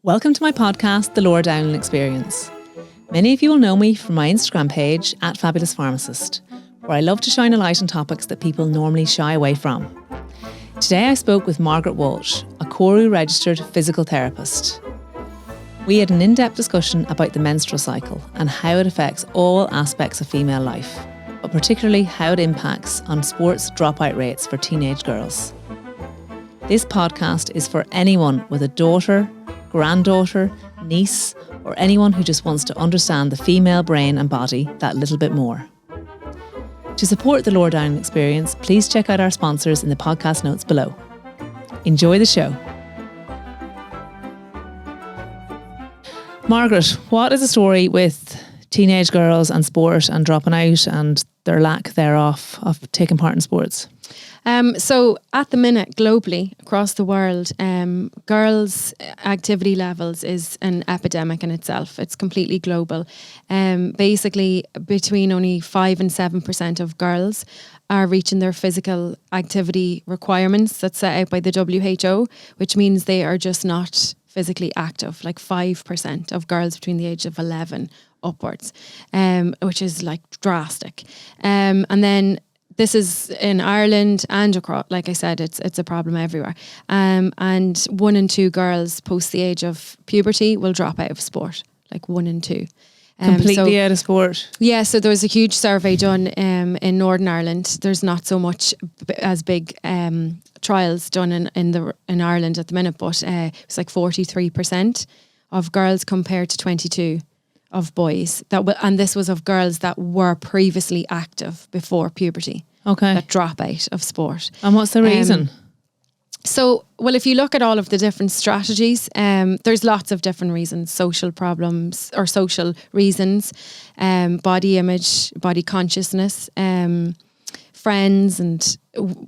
Welcome to my podcast, The Laura Dowling Experience. Many of you will know me from my Instagram page, @FabulousPharmacist, where I love to shine a light on topics that people normally shy away from. Today I spoke with Margaret Walsh, a Corey registered physical therapist. We had an in-depth discussion about the menstrual cycle and how it affects all aspects of female life, but particularly how it impacts on sports dropout rates for teenage girls. This podcast is for anyone with a daughter, granddaughter, niece, or anyone who just wants to understand the female brain and body that little bit more. To support the Laura Dowling Experience, please check out our sponsors in the podcast notes below. Enjoy the show. Margaret, what is the story with teenage girls and sport and dropping out and their lack thereof of taking part in sports? So at the minute, globally, across the world, girls' activity levels is an epidemic in itself. It's completely global. Basically, between only 5 and 7% of girls are reaching their physical activity requirements that's set out by the WHO, which means they are just not physically active, like 5% of girls between the age of 11 upwards, which is like drastic. And then this is in Ireland and across, like I said, it's a problem everywhere. And 1 in 2 girls post the age of puberty will drop out of sport, like 1 in 2. Completely out of sport? Yeah, so there was a huge survey done in Northern Ireland. There's not so much as big trials done in Ireland at the minute, but it's like 43% of girls compared to 22% of boys. And this was of girls that were previously active before puberty. Okay. That drop out of sport. And what's the reason? Well, if you look at all of the different strategies, there's lots of different reasons, social problems or social reasons, body image, body consciousness, friends and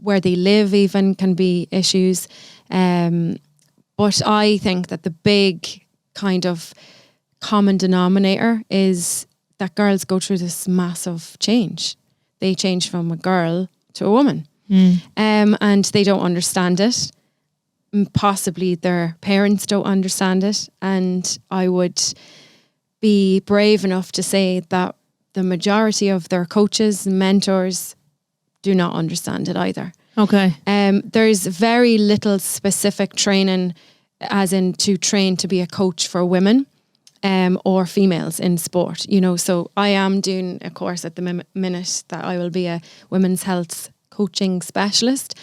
where they live even can be issues. But I think that the big kind of common denominator is that girls go through this massive change. They change from a girl to a woman. And they don't understand it. Possibly their parents don't understand it. And I would be brave enough to say that the majority of their coaches and mentors do not understand it either. Okay. There's very little specific training, as in to train to be a coach for women or females in sport. You know, so I am doing a course at the minute that I will be a women's health coaching specialist,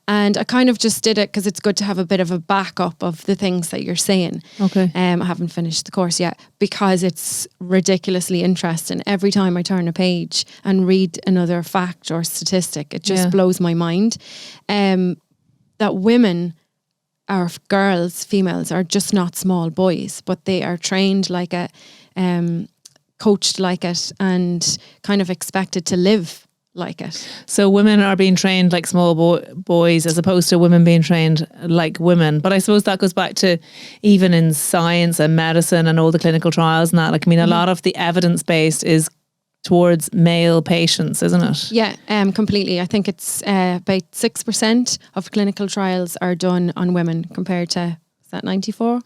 and I kind of just did it because it's good to have a bit of a backup of the things that you're saying. Okay. I haven't finished the course yet because it's ridiculously interesting. Every time I turn a page and read another fact or statistic, it just blows my mind. That women or girls, females, are just not small boys, but they are trained like it, coached like it, and kind of expected to live like it. So women are being trained like small boys as opposed to women being trained like women. But I suppose that goes back to even in science and medicine and all the clinical trials and that. Like, I mean, a lot of the evidence-based is towards male patients, isn't it? Yeah, completely. I think it's about 6% of clinical trials are done on women compared to, is that 94?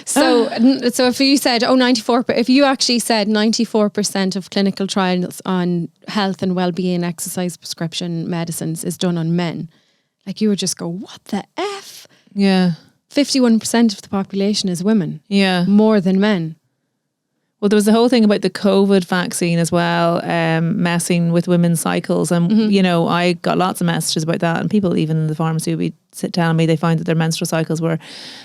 So if you said, 94, but if you actually said 94% of clinical trials on health and well-being, exercise, prescription medicines is done on men, like you would just go, what the F? Yeah. 51% of the population is women. Yeah. More than men. Well, there was the whole thing about the COVID vaccine as well, messing with women's cycles. And, you know, I got lots of messages about that. And people even in the pharmacy would be telling me they find that their menstrual cycles were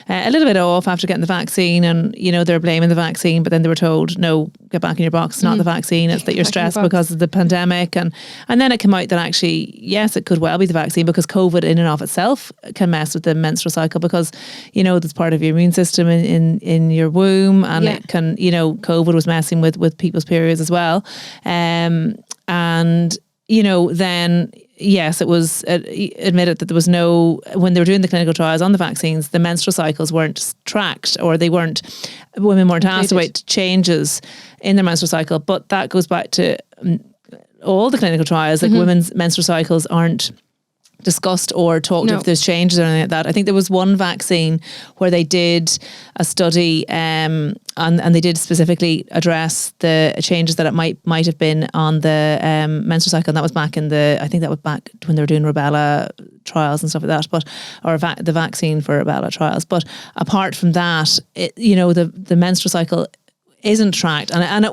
a little bit off after getting the vaccine. And, you know, they're blaming the vaccine. But then they were told, no, get back in your box. It's not the vaccine. It's that you're stressed because of the pandemic. And then it came out that actually, yes, it could well be the vaccine because COVID in and of itself can mess with the menstrual cycle because, you know, that's part of your immune system in your womb. And it can, you know, COVID was messing with people's periods as well. And, you know, then, yes, it was admitted that there was no, when they were doing the clinical trials on the vaccines, the menstrual cycles weren't tracked, or women weren't asked about changes in their menstrual cycle. But that goes back to all the clinical trials, like women's menstrual cycles aren't discussed or talked if there's changes or anything like that. I think there was one vaccine where they did a study and they did specifically address the changes that it might have been on the menstrual cycle, and that was back in I think that was back when they were doing rubella trials and stuff like that, or the vaccine for rubella trials. But apart from that, the menstrual cycle isn't tracked, and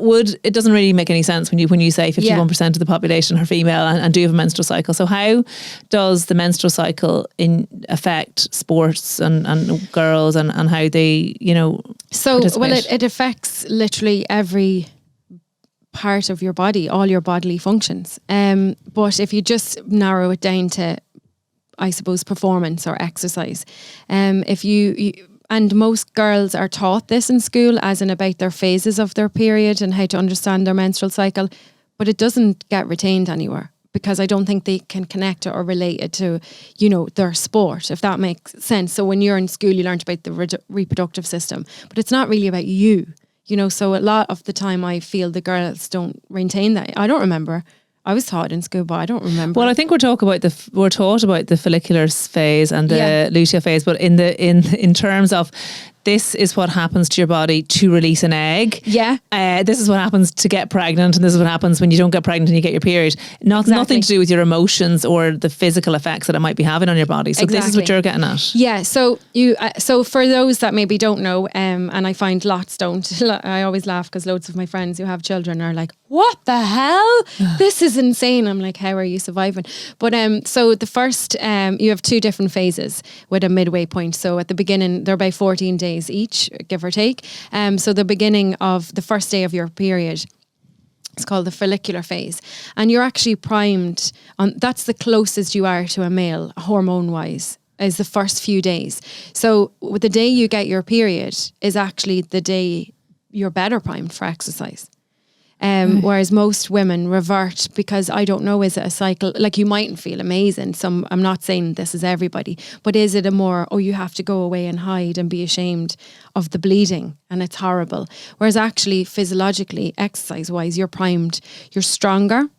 it doesn't really make any sense when you say 51% of the population are female and do have a menstrual cycle. So how does the menstrual cycle affect sports and girls and how they participate? It affects literally every part of your body, all your bodily functions, but if you just narrow it down to, I suppose, performance or exercise, if you and most girls are taught this in school, as in about their phases of their period and how to understand their menstrual cycle, but it doesn't get retained anywhere because I don't think they can connect it or relate it to, their sport, if that makes sense. So when you're in school, you learned about the reproductive system, but it's not really about you, so a lot of the time I feel the girls don't retain that. I don't remember. I was taught in school, but I don't remember. Well, I think we're taught about the follicular phase and the luteal phase, but in terms of this is what happens to your body to release an egg. Yeah. This is what happens to get pregnant, and this is what happens when you don't get pregnant and you get your period. Nothing to do with your emotions or the physical effects that it might be having on your body. So this is what you're getting at. Yeah. So so for those that maybe don't know, and I find lots don't. I always laugh because loads of my friends who have children are like, "What the hell? This is insane." I'm like, "How are you surviving?" But so the first, you have two different phases with a midway point. So at the beginning, they're about 14 days each, give or take. So the beginning of the first day of your period, it's called the follicular phase, and you're actually primed on. That's the closest you are to a male, hormone wise, is the first few days. So the day you get your period is actually the day you're better primed for exercise. Whereas most women revert because, I don't know, is it a cycle? Like, you mightn't feel amazing. I'm not saying this is everybody, but is it a more, you have to go away and hide and be ashamed of the bleeding and it's horrible. Whereas actually physiologically, exercise wise, you're primed, you're stronger.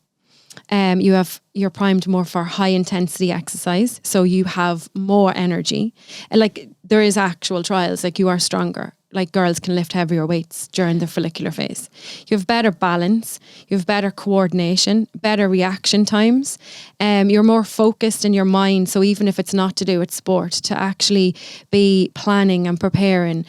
You're primed more for high intensity exercise. So you have more energy. Like, there is actual trials, like you are stronger. Like, girls can lift heavier weights during the follicular phase. You have better balance, you have better coordination, better reaction times. You're more focused in your mind. So even if it's not to do with sport, to actually be planning and preparing,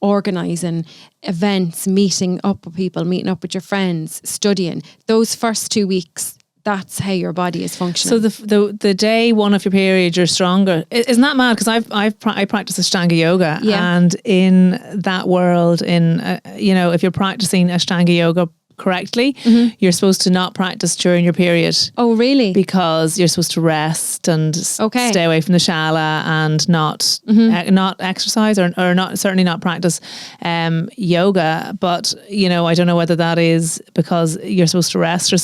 organising events, meeting up with people, meeting up with your friends, studying. Those first 2 weeks, that's how your body is functioning. So the day one of your period, you're stronger. Isn't that mad? Because I practice Ashtanga yoga, and in that world, if you're practicing Ashtanga yoga correctly, you're supposed to not practice during your period. Oh, really? Because you're supposed to rest and stay away from the shala and not exercise or certainly not practice yoga. But I don't know whether that is because you're supposed to rest or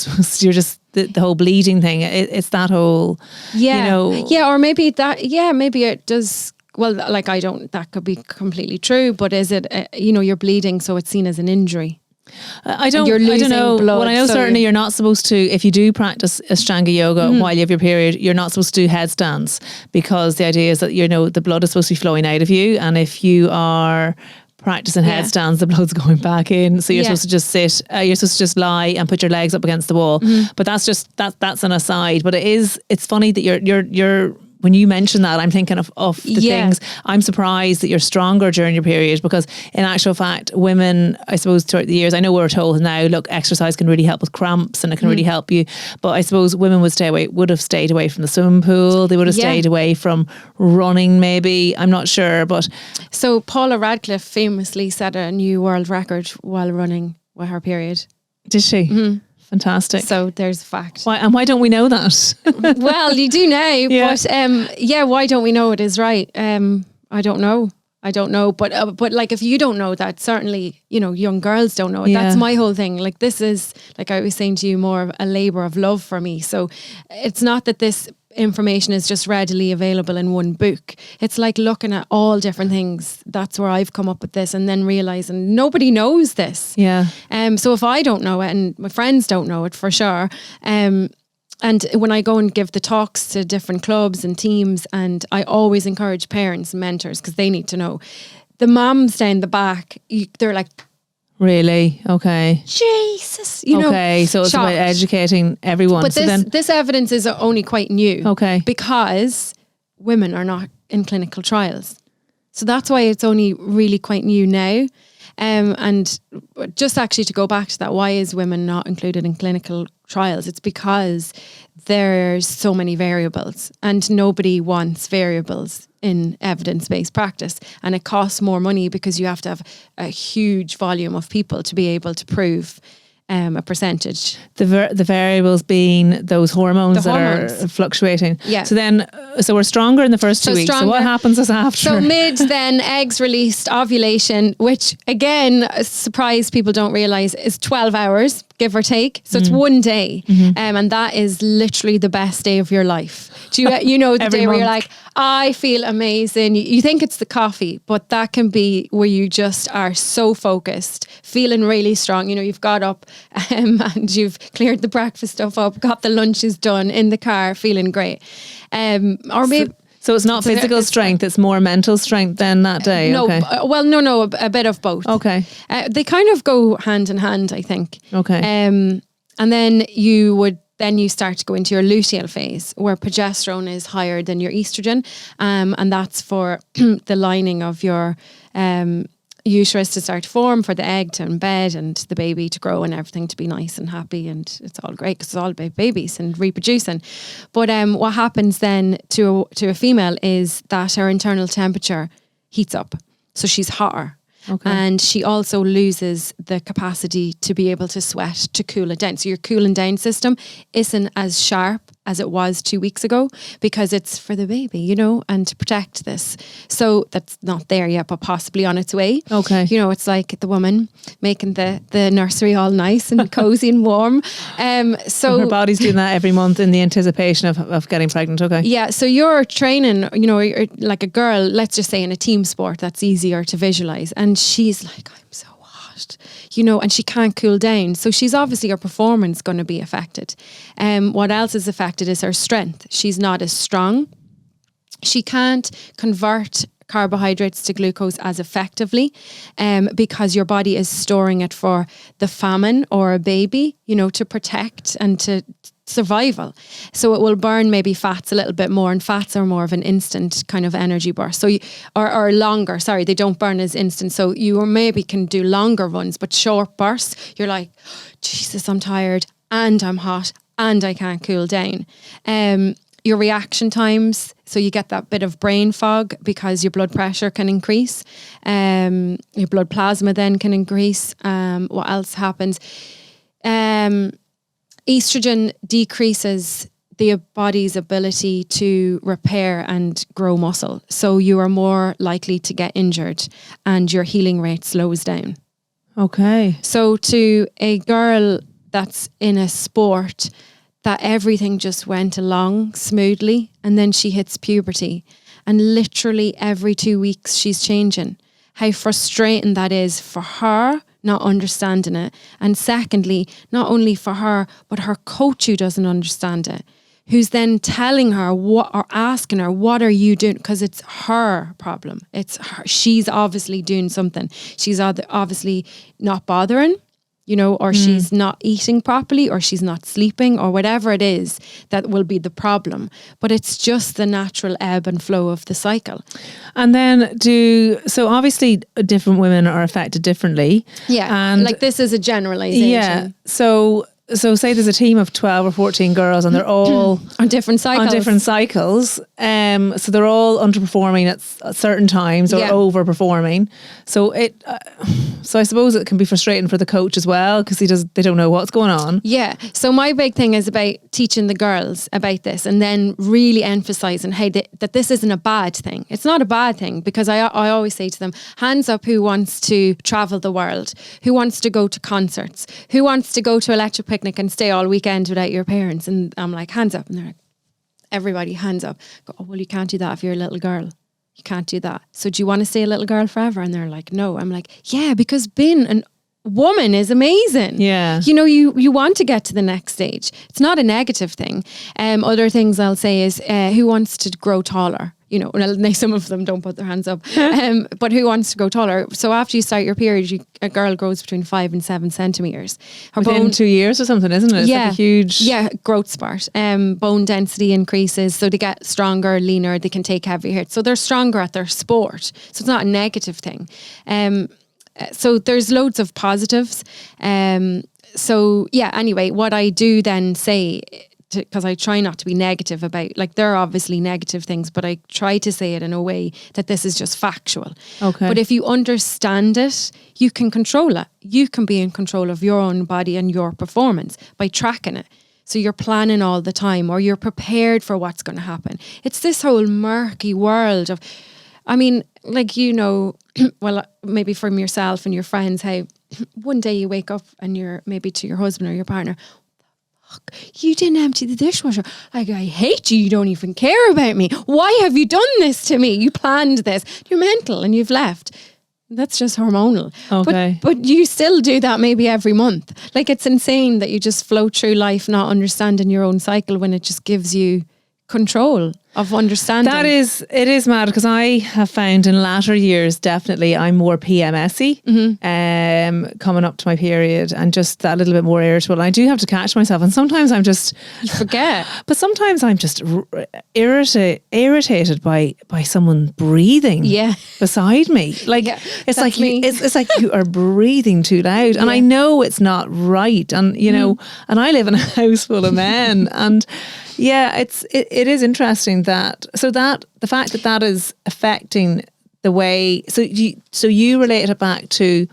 you're just the whole bleeding thing. It's that whole or maybe that maybe it does. Well, like, that could be completely true, but is it you're bleeding, so it's seen as an injury? I don't know. Blood, well, I know certainly you're not supposed to, if you do practice Ashtanga yoga while you have your period, you're not supposed to do headstands, because the idea is that the blood is supposed to be flowing out of you, and if you are practicing headstands, the blood's going back in, so you're supposed to just sit, you're supposed to just lie and put your legs up against the wall. But that's just that's an aside. But it's funny that you're when you mention that, I'm thinking of the things. I'm surprised that you're stronger during your period, because in actual fact, women, I suppose throughout the years, I know we're told now, look, exercise can really help with cramps and it can really help you. But I suppose women would have stayed away from the swimming pool. They would have stayed away from running, maybe. I'm not sure. But so Paula Radcliffe famously set a new world record while running with her period. Did she? Fantastic. So there's a fact. Why don't we know that? Well, you do now, but why don't we know it is right? I don't know. But like, if you don't know that, certainly, young girls don't know it. That's my whole thing. Like, this is, like I was saying to you, more of a labour of love for me. So it's not that this information is just readily available in one book. It's like looking at all different things. That's where I've come up with this, and then realising nobody knows this. Yeah. So if I don't know it and my friends don't know it for sure, And when I go and give the talks to different clubs and teams, and I always encourage parents and mentors, because they need to know. The moms down the back, they're like, really? Okay. Jesus, okay, so it's shocked. about educating everyone. But so this evidence is only quite new. Okay. Because women are not in clinical trials. So that's why it's only really quite new now. And just actually to go back to that, why is women not included in clinical trials? It's because there's so many variables, and nobody wants variables in evidence-based practice. And it costs more money because you have to have a huge volume of people to be able to prove a percentage. The variables being those hormones The that hormones. are fluctuating. Yeah. So we're stronger in the first 2 weeks. So what happens is after? So mid, then eggs released, ovulation, which again, surprise people don't realize is 12 hours, give or take. So it's one day. And that is literally the best day of your life. Do you know the day where you're like, I feel amazing. You think it's the coffee, but that can be where you just are so focused, feeling really strong. You've got up and you've cleared the breakfast stuff up, got the lunches done in the car, feeling great. Or maybe... So it's not physical strength, it's more mental strength then that day? No, okay. No, a bit of both. Okay. They kind of go hand in hand, I think. Okay. And then you start to go into your luteal phase, where progesterone is higher than your estrogen. And that's for the lining of your uterus to start to form, for the egg to embed and the baby to grow and everything to be nice and happy. And it's all great because it's all about babies and reproducing. But what happens then to a female is that her internal temperature heats up. So she's hotter. Okay. And she also loses the capacity to be able to sweat to cool it down. So your cooling down system isn't as sharp as it was 2 weeks ago, because it's for the baby, and to protect this. So that's not there yet, but possibly on its way. Okay. It's like the woman making the nursery all nice and cozy and warm. So her body's doing that every month in the anticipation of getting pregnant. Okay. Yeah. So you're training, you're like a girl, let's just say in a team sport, that's easier to visualize. And she's like, I'm so hot, and she can't cool down. So she's obviously, her performance going to be affected. What else is affected is her strength. She's not as strong. She can't convert carbohydrates to glucose as effectively, because your body is storing it for the famine or a baby, to protect and to survival. So it will burn maybe fats a little bit more, and fats are more of an instant kind of energy burst. So or longer, sorry, they don't burn as instant. So you maybe can do longer runs, but short bursts, you're like, Jesus, I'm tired and I'm hot and I can't cool down. Your reaction times, so you get that bit of brain fog because your blood pressure can increase. Your blood plasma then can increase. What else happens? Estrogen decreases the body's ability to repair and grow muscle. So you are more likely to get injured and your healing rate slows down. Okay. So to a girl that's in a sport that everything just went along smoothly, and then she hits puberty and literally every 2 weeks she's changing. How frustrating that is for her, not understanding it. And secondly, not only for her, but her coach who doesn't understand it, who's then telling her what, or asking her, what are you doing? Because it's her problem. It's her. She's obviously doing something. She's obviously not bothering, or she's not eating properly, or she's not sleeping, or whatever it is that will be the problem. But it's just the natural ebb and flow of the cycle. And then so obviously different women are affected differently. Yeah. And like this is a generalization. Yeah. So say there's a team of 12 or 14 girls and they're all on different cycles. So they're all underperforming at certain times or overperforming. So so I suppose it can be frustrating for the coach as well, because they don't know what's going on. Yeah. So my big thing is about teaching the girls about this, and then really emphasizing that this isn't a bad thing. It's not a bad thing, because I always say to them, hands up who wants to travel the world, who wants to go to concerts, who wants to go to electric picnic and stay all weekend without your parents. And I'm like, hands up. And they're like, everybody hands up. I go, oh, well, you can't do that if you're a little girl. You can't do that. So do you want to stay a little girl forever? And they're like, no. I'm like, yeah, because being woman is amazing. Yeah. You know, you want to get to the next stage. It's not a negative thing. Other things I'll say is who wants to grow taller? You know, well, some of them don't put their hands up, but who wants to grow taller? So after you start your period, a girl grows between 5 and 7 centimeters. Within 2 years or something, isn't it? It's yeah, like a huge... Yeah, growth spurt. Bone density increases, so they get stronger, leaner, they can take heavier hits. So they're stronger at their sport. So it's not a negative thing. So there's loads of positives. So yeah, anyway, what I do then say, because I try not to be negative about, like, there are obviously negative things, but I try to say it in a way that this is just factual. Okay. But if you understand it, you can control it. You can be in control of your own body and your performance by tracking it. So you're planning all the time, or you're prepared for what's going to happen. It's this whole murky world of, I mean, like, you know, well, maybe from yourself and your friends, how one day you wake up and you're maybe to your husband or your partner, you didn't empty the dishwasher. Like, I hate you. You don't even care about me. Why have you done this to me? You planned this. You're mental and you've left. That's just hormonal. Okay. But you still do that maybe every month. Like, it's insane that you just float through life not understanding your own cycle when it just gives you control of understanding. It is mad, because I have found in latter years, definitely I'm more PMSy, coming up to my period, and just that little bit more irritable. And I do have to catch myself, and sometimes I'm just, you forget. But sometimes I'm just irritated by someone breathing beside me. Like, it's like it's like you are breathing too loud, and I know it's not right, and you know, and I live in a house full of men, and yeah, it is interesting that the fact that is affecting the way, so you relate it back to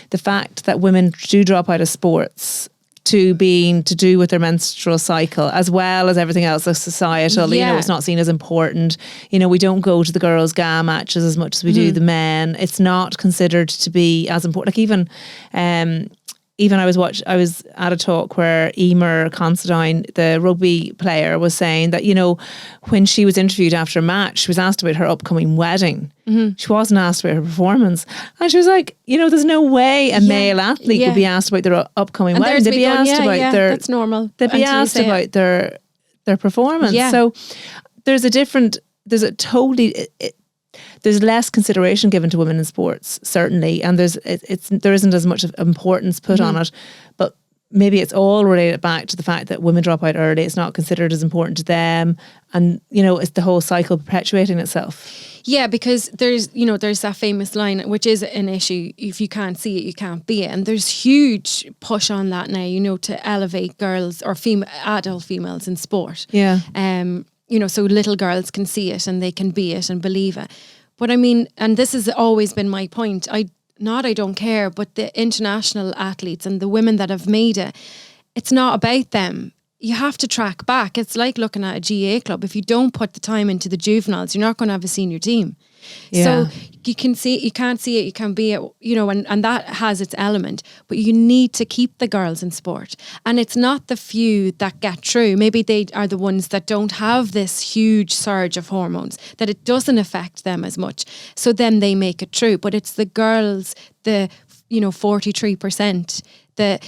the fact that women do drop out of sports to being to do with their menstrual cycle, as well as everything else, like societal. You know, it's not seen as important. You know, we don't go to the girls' GA matches as much as we do the men. It's not considered to be as important. Like, even I was at a talk where Emer Considine, the rugby player, was saying that, you know, when she was interviewed after a match, she was asked about her upcoming wedding. She wasn't asked about her performance. And she was like, you know, there's no way a male athlete could be asked about their upcoming wedding. They'd be asked about their... that's normal. They'd be asked about their performance. Yeah. So there's less consideration given to women in sports, certainly, and there isn't as much importance put on it. But maybe it's all related back to the fact that women drop out early. It's not considered as important to them, and you know, it's the whole cycle perpetuating itself. Yeah, because there's that famous line, which is an issue: if you can't see it, you can't be it. And there's huge push on that now, you know, to elevate girls or adult females in sport. Yeah. You know, so little girls can see it and they can be it and believe it. But I mean, and this has always been my point, I don't care, but the international athletes and the women that have made it, it's not about them. You have to track back. It's like looking at a GA club. If you don't put the time into the juveniles, you're not going to have a senior team. Yeah. So you can see it, you can't see it, you can be it, you know, and that has its element. But you need to keep the girls in sport. And it's not the few that get through. Maybe they are the ones that don't have this huge surge of hormones, that it doesn't affect them as much. So then they make it through. But it's the girls, the, you know, 43%, the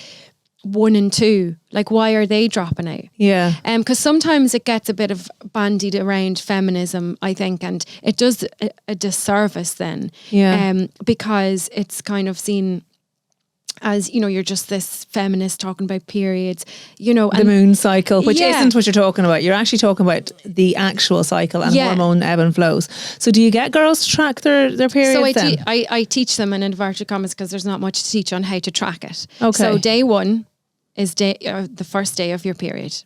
1 and 2, like, why are they dropping out? Yeah. Because sometimes it gets a bit of bandied around feminism, I think, and it does a disservice then. Yeah. Because it's kind of seen as, you know, you're just this feminist talking about periods, you know. And the moon cycle, which isn't what you're talking about. You're actually talking about the actual cycle and hormone ebb and flows. So do you get girls to track their periods then? So I teach them in inverted commas, because there's not much to teach on how to track it. Okay. So day 1 is the first day of your period,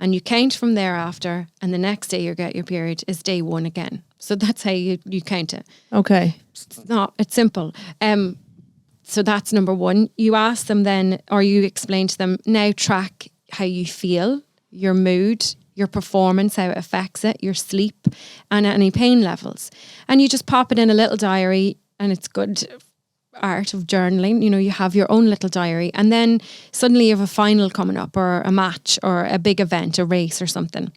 and you count from thereafter, and the next day you get your period is day 1 again. So that's how you count it. Okay. It's simple. So that's number 1. You ask them then, or you explain to them, now track how you feel, your mood, your performance, how it affects it, your sleep, and any pain levels. And you just pop it in a little diary, and it's good art of journaling. You know, you have your own little diary, and then suddenly you have a final coming up, or a match, or a big event, a race or something.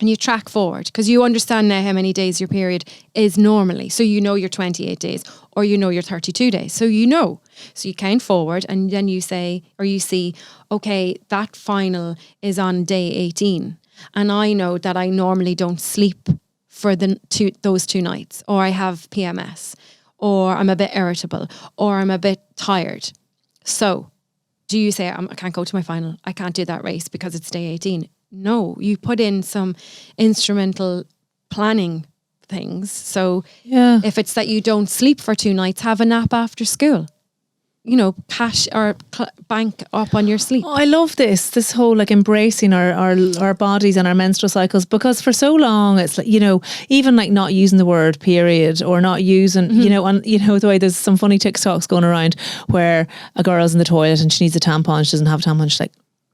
and you track forward, because you understand now how many days your period is normally. So you know your 28 days, or you know your 32 days. So you know. So you count forward, and then you say, or you see, okay, that final is on day 18. And I know that I normally don't sleep for those 2 nights, or I have PMS, or I'm a bit irritable, or I'm a bit tired. So do you say, I can't go to my final, I can't do that race because it's day 18? No, you put in some instrumental planning things. So if it's that you don't sleep for 2 nights, have a nap after school. You know, cash or bank up on your sleep. Oh, I love this whole like embracing our bodies and our menstrual cycles, because for so long it's like, you know, even like not using the word period, or not using, you know, and you know, the way there's some funny TikToks going around where a girl's in the toilet and she needs a tampon, she doesn't have a tampon, she's like,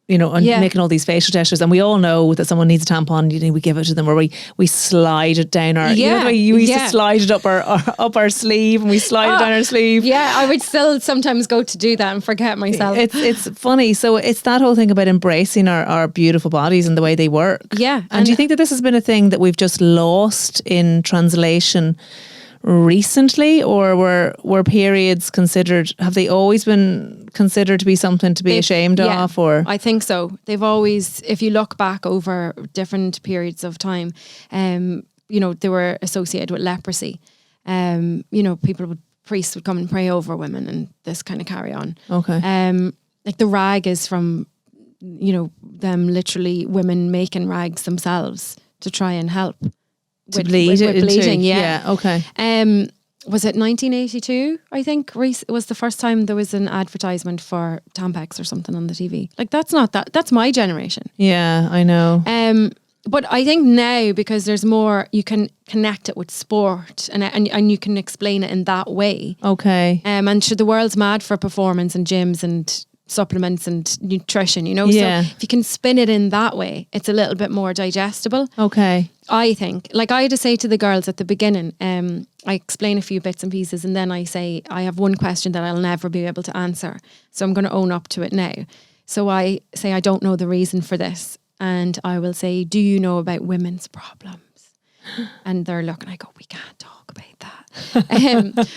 you know, and making all these facial gestures, and we all know that someone needs a tampon. You know, we give it to them, or we slide it down our. You know the way you used to slide it up our sleeve, and we slide it down our sleeve. Yeah, I would still sometimes go to do that and forget myself. It's funny. So it's that whole thing about embracing our beautiful bodies and the way they work. Yeah, and do you think that this has been a thing that we've just lost in translation recently, or were periods considered, have they always been considered to be something to be ashamed of? Or I think so. They've always, if you look back over different periods of time, you know, they were associated with leprosy. You know, priests would come and pray over women, and this kind of carry on. Okay. Like the rag is from, you know, them literally women making rags themselves to try and help. With bleeding, yeah. Okay. Was it 1982? I think was the first time there was an advertisement for Tampax or something on the TV. Like that's my generation. Yeah, I know. But I think now, because there's more, you can connect it with sport, and you can explain it in that way. Okay. And the world's mad for performance and gyms and supplements and nutrition, you know. Yeah. So if you can spin it in that way, it's a little bit more digestible. Okay. I think. Like I had to say to the girls at the beginning, I explain a few bits and pieces, and then I say, I have one question that I'll never be able to answer. So I'm going to own up to it now. So I say, I don't know the reason for this. And I will say, do you know about women's problems? And they're looking, I go, we can't talk about that.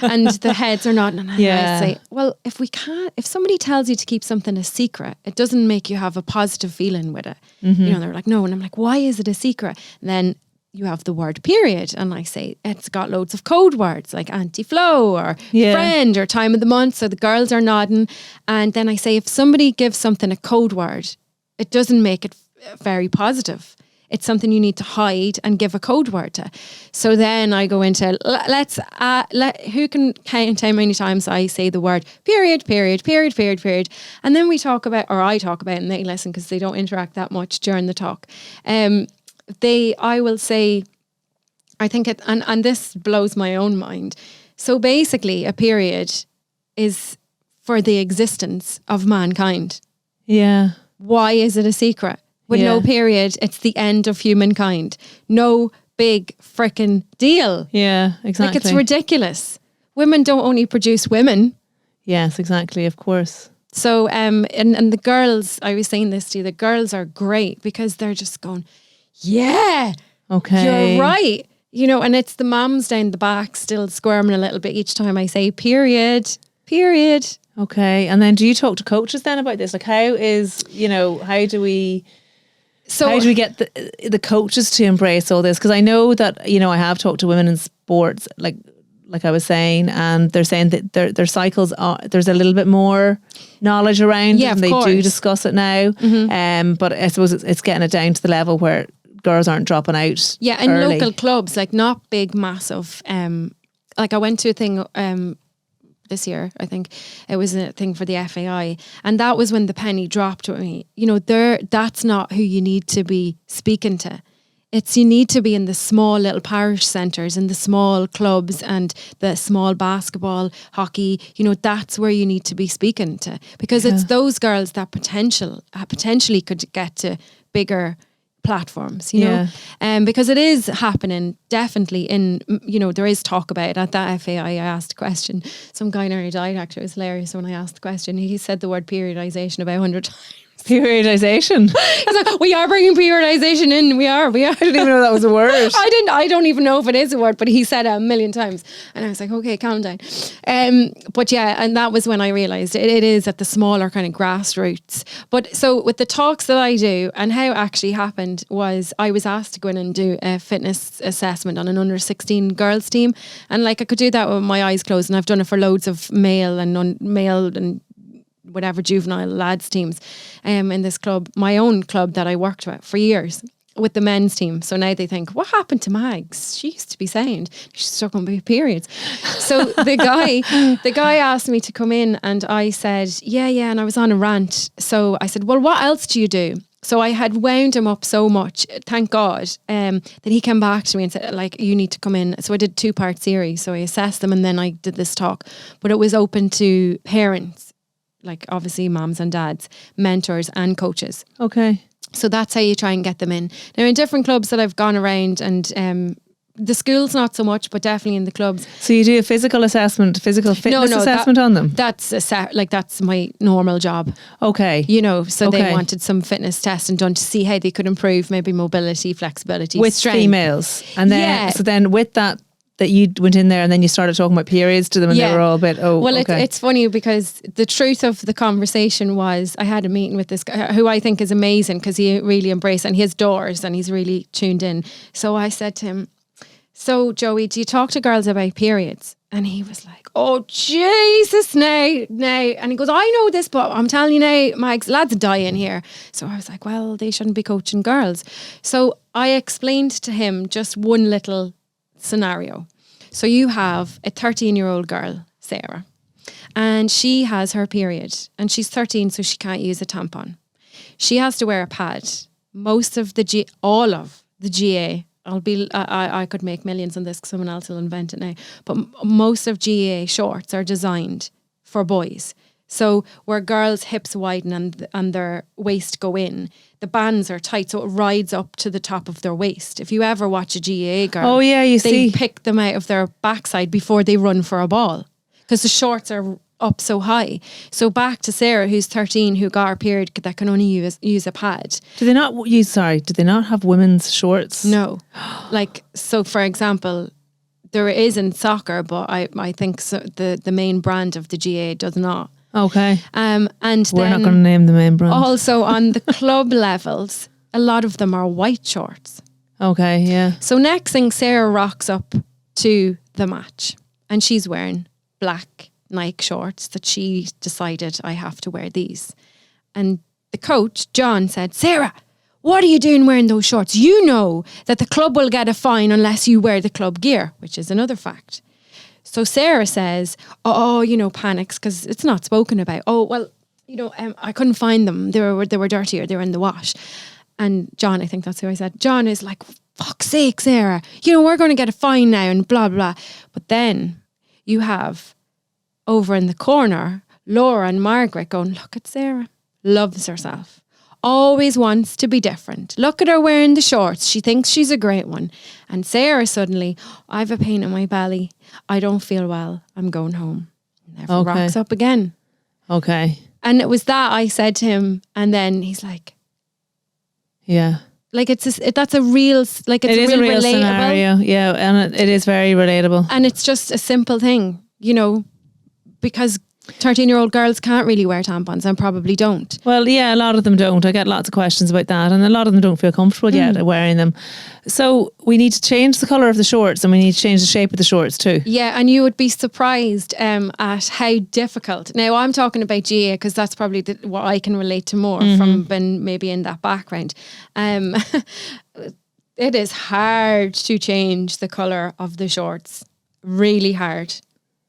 And the heads are nodding, and I say, well, if somebody tells you to keep something a secret, it doesn't make you have a positive feeling with it. You know, they're like, no. And I'm like, why is it a secret? And then you have the word period, and I say, it's got loads of code words like anti-flow or friend or time of the month. So the girls are nodding. And then I say, if somebody gives something a code word, it doesn't make it very positive. It's something you need to hide and give a code word to. So then I go into, who can count how many times I say the word period. And then we talk about, or I talk about, and they listen because they don't interact that much during the talk. I will say, I think it, and this blows my own mind. So basically a period is for the existence of mankind. Yeah. Why is it a secret? With no period, it's the end of humankind. No big frickin' deal. Yeah, exactly. Like, it's ridiculous. Women don't only produce women. Yes, exactly, of course. So, and the girls, I was saying this to you, the girls are great because they're just going, yeah, okay, you're right. You know, and it's the mums down the back still squirming a little bit each time I say period. Okay, and then do you talk to coaches then about this? Like, how do we get the coaches to embrace all this? Because I know that, you know, I have talked to women in sports, like I was saying, and they're saying that their cycles are, there's a little bit more knowledge around it, and they do discuss it now. But I suppose it's getting it down to the level where girls aren't dropping out. Yeah, and early. local clubs, like not big, massive. Like I went to a thing this year, I think it was a thing for the FAI, and that was when the penny dropped with me. You know, that's not who you need to be speaking to. You need to be in the small little parish centres and the small clubs and the small basketball, hockey. You know, that's where you need to be speaking to, because it's those girls that potentially could get to bigger platforms, you know, because it is happening definitely in, you know, there is talk about it. At that FAI, I asked a question. Some guy nearly died, actually. It was hilarious when I asked the question. He said the word periodization about 100 times. Periodization. It's like, we are bringing periodization in. We are. I didn't even know that was a word. I don't even know if it is a word, but he said it a million times. And I was like, okay, calm down. But yeah, and that was when I realised it is at the smaller kind of grassroots. But so with the talks that I do, and how it actually happened was I was asked to go in and do a fitness assessment on an under 16 girls team. And like I could do that with my eyes closed, and I've done it for loads of male and whatever juvenile lads teams in this club, my own club that I worked with for years with the men's team. So now they think, what happened to Mags? She used to be sound. She's struggling with periods. So the guy asked me to come in, and I said, yeah, and I was on a rant. So I said, well, what else do you do? So I had wound him up so much, thank God, that he came back to me and said, like, you need to come in. So I did a 2-part series. So I assessed them, and then I did this talk. But it was open to parents, like obviously moms and dads, mentors and coaches. Okay. So that's how you try and get them in. Now, in different clubs that I've gone around, and the schools not so much, but definitely in the clubs. So you do a physical fitness assessment on them? That's that's my normal job. Okay. You know, so they wanted some fitness testing done to see how they could improve maybe mobility, flexibility, with strength. Females. And then, so then with that you went in there and then you started talking about periods to them, and they were all a bit, it's funny because the truth of the conversation was I had a meeting with this guy who I think is amazing because he really embraced, and he has doors and he's really tuned in. So I said to him, so Joey, do you talk to girls about periods? And he was like, oh Jesus, now. And he goes, I know this, but I'm telling you now, Mags, lads are dying here. So I was like, well, they shouldn't be coaching girls. So I explained to him just one little scenario. So you have a 13-year-old girl, Sarah, and she has her period, and she's 13, so she can't use a tampon. She has to wear a pad. Most of all of the GA, I could make millions on this because someone else will invent it now, but most of GA shorts are designed for boys. So where girls' hips widen and their waist go in, the bands are tight, so it rides up to the top of their waist. If you ever watch a GAA girl, they pick them out of their backside before they run for a ball because the shorts are up so high. So back to Sarah, who's 13, who got her period that can only use a pad. Do they not have women's shorts? No. So for example, there is in soccer, but I think so, the main brand of the GAA does not. Okay. And we're not going to name the main brand. Also on the club levels, a lot of them are white shorts. Okay, yeah. So next thing, Sarah rocks up to the match and she's wearing black Nike shorts that she decided I have to wear these. And the coach, John, said, Sarah, what are you doing wearing those shorts? You know that the club will get a fine unless you wear the club gear, which is another fact. So Sarah says, panics because it's not spoken about. Oh, well, I couldn't find them. They were dirty or they were in the wash. And John, I think that's who I said, John is like, fuck's sake, Sarah, we're going to get a fine now and blah, blah. But then you have over in the corner, Laura and Margaret going, look at Sarah, loves herself. Always wants to be different. Look at her wearing the shorts. She thinks she's a great one. And Sarah suddenly, I have a pain in my belly. I don't feel well. I'm going home. Never rocks up again. Okay. And it was that I said to him. And then he's like, yeah. Like that's a real, like it's a real scenario. Yeah. And it is very relatable. And it's just a simple thing, because 13-year-old girls can't really wear tampons and probably don't. Well, yeah, a lot of them don't. I get lots of questions about that, and a lot of them don't feel comfortable yet wearing them. So we need to change the colour of the shorts, and we need to change the shape of the shorts too. Yeah, and you would be surprised at how difficult. Now, I'm talking about GA because that's probably what I can relate to more from being maybe in that background. It is hard to change the colour of the shorts. Really hard.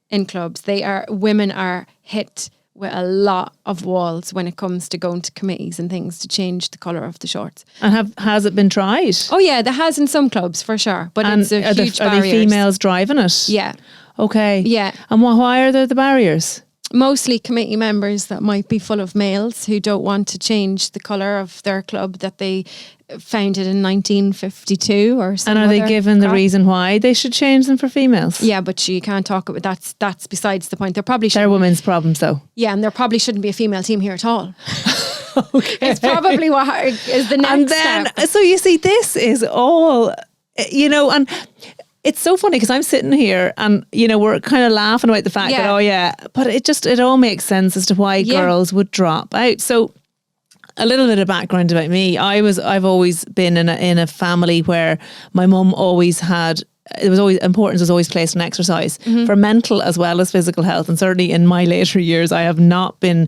In clubs, women are hit with a lot of walls when it comes to going to committees and things to change the colour of the shorts. And has it been tried? Oh yeah, there has in some clubs for sure, but it's a huge barrier. Are they females driving it? Yeah. Okay. Yeah. And why are there the barriers? Mostly committee members that might be full of males who don't want to change the colour of their club that they founded in 1952 or something. And are they given the reason why they should change them for females? Yeah, but you can't talk about that's besides the point. They're women's problems though. Yeah, and there probably shouldn't be a female team here at all. It's probably what is the next And then, step. so you see, this is all, and it's so funny because I'm sitting here and, we're kind of laughing about the fact that, but it all makes sense as to why girls would drop out. So a little bit of background about me. I've always been in a family where my mum always had, importance was always placed on exercise for mental as well as physical health. And certainly in my later years, I have not been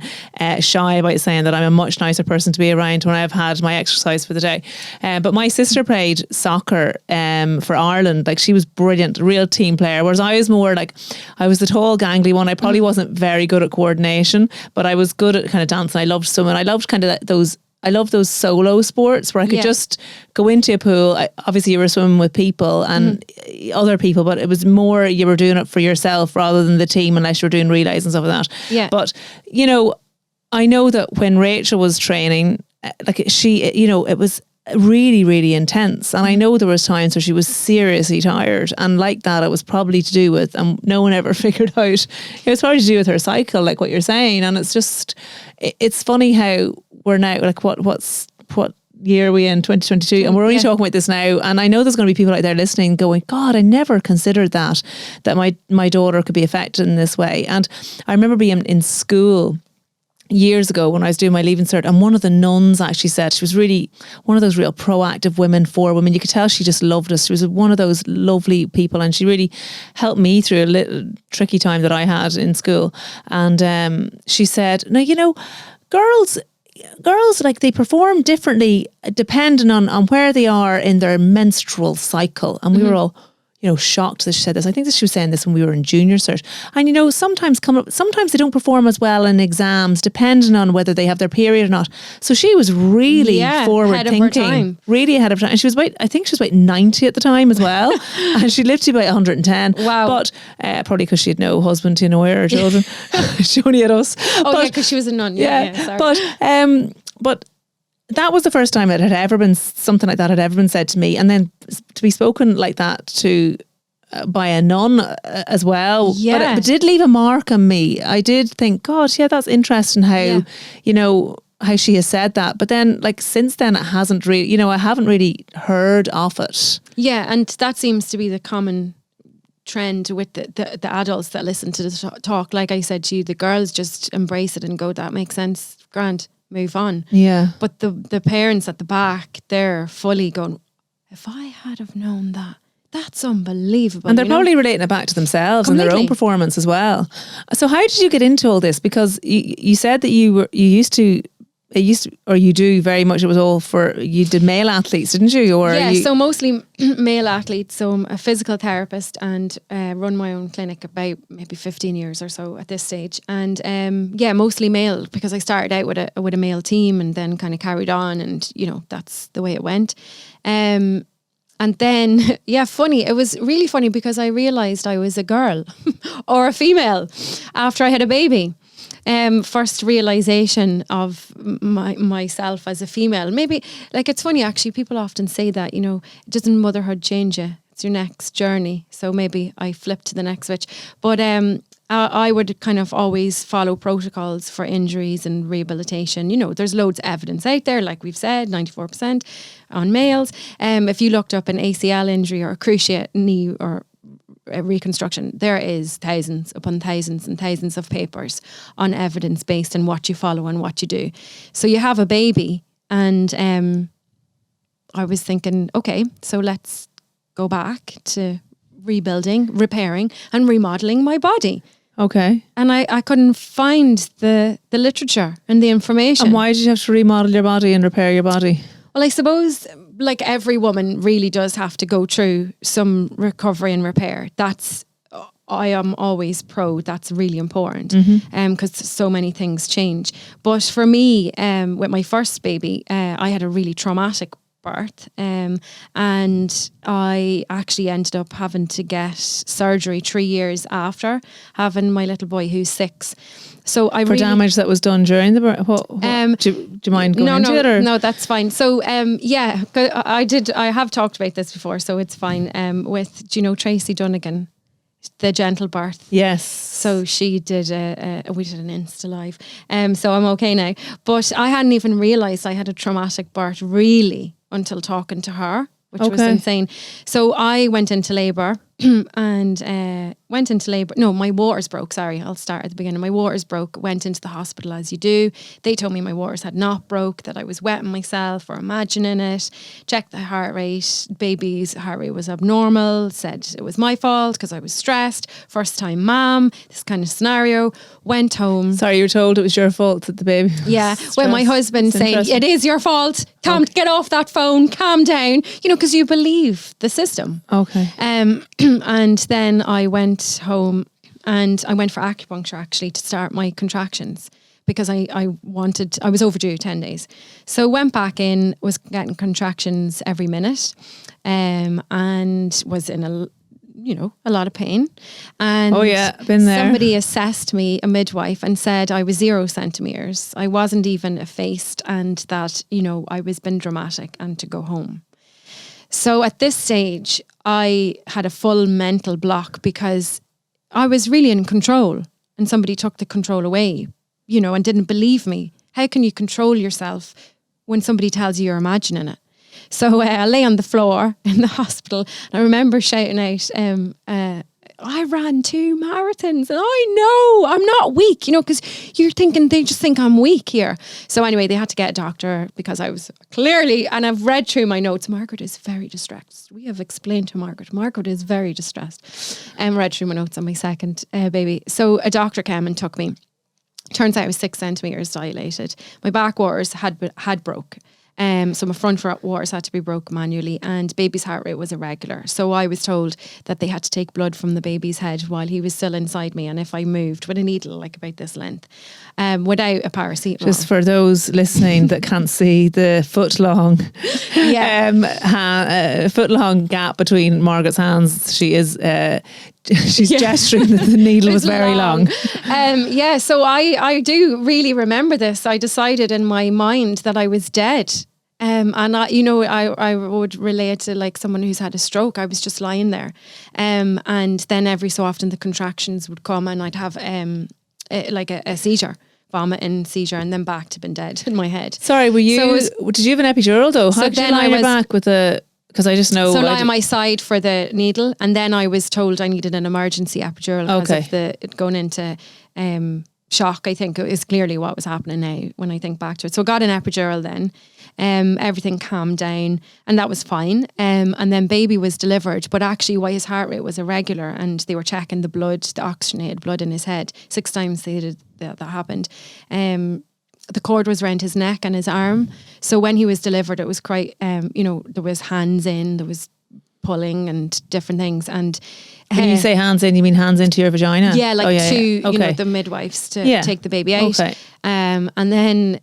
shy about saying that I'm a much nicer person to be around when I've had my exercise for the day. But my sister played soccer for Ireland. Like, she was brilliant, real team player. Whereas I was more like, I was the tall, gangly one. I probably wasn't very good at coordination, but I was good at kind of dancing. I loved swimming. I loved kind of I love those solo sports where I could just go into a pool. Obviously, you were swimming with people and other people, but it was more you were doing it for yourself rather than the team, unless you were doing relays and stuff like that. Yeah. But, I know that when Rachel was training, it was really, really intense. And I know there was times where she was seriously tired. And like that, it was probably to do with, and no one ever figured out, it was probably to do with her cycle, like what you're saying. And it's just, it's funny how we're now, like what year are we in, 2022, and we're only talking about this now. And I know there's going to be people out there listening going, God, I never considered that my daughter could be affected in this way. And I remember being in school years ago when I was doing my Leaving Cert, and one of the nuns actually said, she was really one of those real proactive women for women. You could tell she just loved us. She was one of those lovely people, and she really helped me through a little tricky time that I had in school. And she said, now, girls, like, they perform differently depending on where they are in their menstrual cycle. And we were all, shocked that she said this. I think that she was saying this when we were in junior cert. And, sometimes they don't perform as well in exams, depending on whether they have their period or not. So she was really forward thinking, really ahead of time. And I think she was about 90 at the time as well. And she lived to be about 110. Wow. But probably because she had no husband to annoy her children. She only had us. Oh, because she was a nun. Yeah, sorry. But that was the first time it had ever been, something like that had ever been said to me. And then to be spoken like that to by a nun as well. Yeah. But it did leave a mark on me. I did think, God, that's interesting how, how she has said that. But then, like, since then, it hasn't really, I haven't really heard of it. Yeah, and that seems to be the common trend with the adults that listen to the talk. Like I said to you, the girls just embrace it and go, that makes sense, grand, move on. Yeah. But the parents at the back, they're fully going, if I had have known that, that's unbelievable. And they're probably relating it back to themselves and their own performance as well. So how did you get into all this? Because you said that you do very much, it was all you did male athletes, didn't you? So mostly male athletes. So I'm a physical therapist and run my own clinic about maybe 15 years or so at this stage. And mostly male, because I started out with a male team and then kind of carried on, and that's the way it went. And then, funny. It was really funny because I realised I was a girl or a female after I had a baby. First realisation of myself as a female. Maybe, like, it's funny actually, people often say that, doesn't motherhood change you? It's your next journey. So maybe I flipped to the next switch. But I would kind of always follow protocols for injuries and rehabilitation. There's loads of evidence out there, like we've said, 94% on males. If you looked up an ACL injury or a cruciate knee or a reconstruction, there is thousands upon thousands and thousands of papers on evidence based on what you follow and what you do. So you have a baby, and I was thinking, okay, so let's go back to rebuilding, repairing and remodeling my body. Okay. And I couldn't find the literature and the information. And why did you have to remodel your body and repair your body? Well, I suppose, like, every woman really does have to go through some recovery and repair. I am always pro. That's really important, because so many things change. But for me, with my first baby, I had a really traumatic birth, and I actually ended up having to get surgery 3 years after having my little boy, who's 6. So for damage that was done during the birth. Do you mind going into it? Or? No, that's fine. So I have talked about this before, so it's fine. With Tracy Donegan. the gentle birth. Yes. So she did we did an Insta live. So I'm okay now. But I hadn't even realised I had a traumatic birth really until talking to her, which was insane. So I went into labour and no, my waters broke. Sorry, I'll start at the beginning. My waters broke, went into the hospital as you do. They told me my waters had not broke, that I was wetting myself or imagining it. Checked the heart rate. Baby's heart rate was abnormal. Said it was my fault because I was stressed. First time mom, this kind of scenario. Went home. Sorry, you were told it was your fault that the baby was Well, my husband saying, it is your fault. Get off that phone. Calm down. Because you believe the system. Okay. And then I went home and I went for acupuncture actually to start my contractions because I was overdue 10 days. So went back in, was getting contractions every minute, and was in a lot of pain. And been there. Somebody assessed me, a midwife, and said I was 0 centimeters. I wasn't even effaced, and that, I was been dramatic and to go home. So at this stage, I had a full mental block because I was really in control and somebody took the control away, and didn't believe me. How can you control yourself when somebody tells you you're imagining it? So I lay on the floor in the hospital and I remember shouting out, I ran 2 marathons and I know I'm not weak, because you're thinking they just think I'm weak here. So anyway, they had to get a doctor because I was clearly, and I've read through my notes, Margaret is very distressed. We have explained to Margaret is very distressed. And read through my notes on my second baby. So a doctor came and took me. Turns out I was 6 centimeters dilated. My back waters had broke. So my front waters had to be broke manually and baby's heart rate was irregular. So I was told that they had to take blood from the baby's head while he was still inside me, and if I moved with a needle like about this length, without a paracetamol. Just for those listening that can't see, the foot-long foot-long gap between Margaret's hands, she's gesturing that the needle was very long. So I do really remember this. I decided in my mind that I was dead. And I would relate to like someone who's had a stroke. I was just lying there. And then every so often the contractions would come and I'd have a seizure, vomiting seizure, and then back to being dead in my head. Sorry, did you have an epidural though? How did you lie on your back with because I just know. So lie on my side for the needle, and then I was told I needed an emergency epidural because of it going into shock. I think is clearly what was happening now when I think back to it. So I got an epidural then. Everything calmed down and that was fine. And then baby was delivered, but actually why his heart rate was irregular and they were checking the blood, the oxygenated blood in his head. 6 times that happened. The cord was around his neck and his arm. So when he was delivered, it was quite, there was hands in, there was pulling and different things. And when you say hands in, you mean hands into your vagina? Yeah, the midwives to take the baby out. Okay. And then,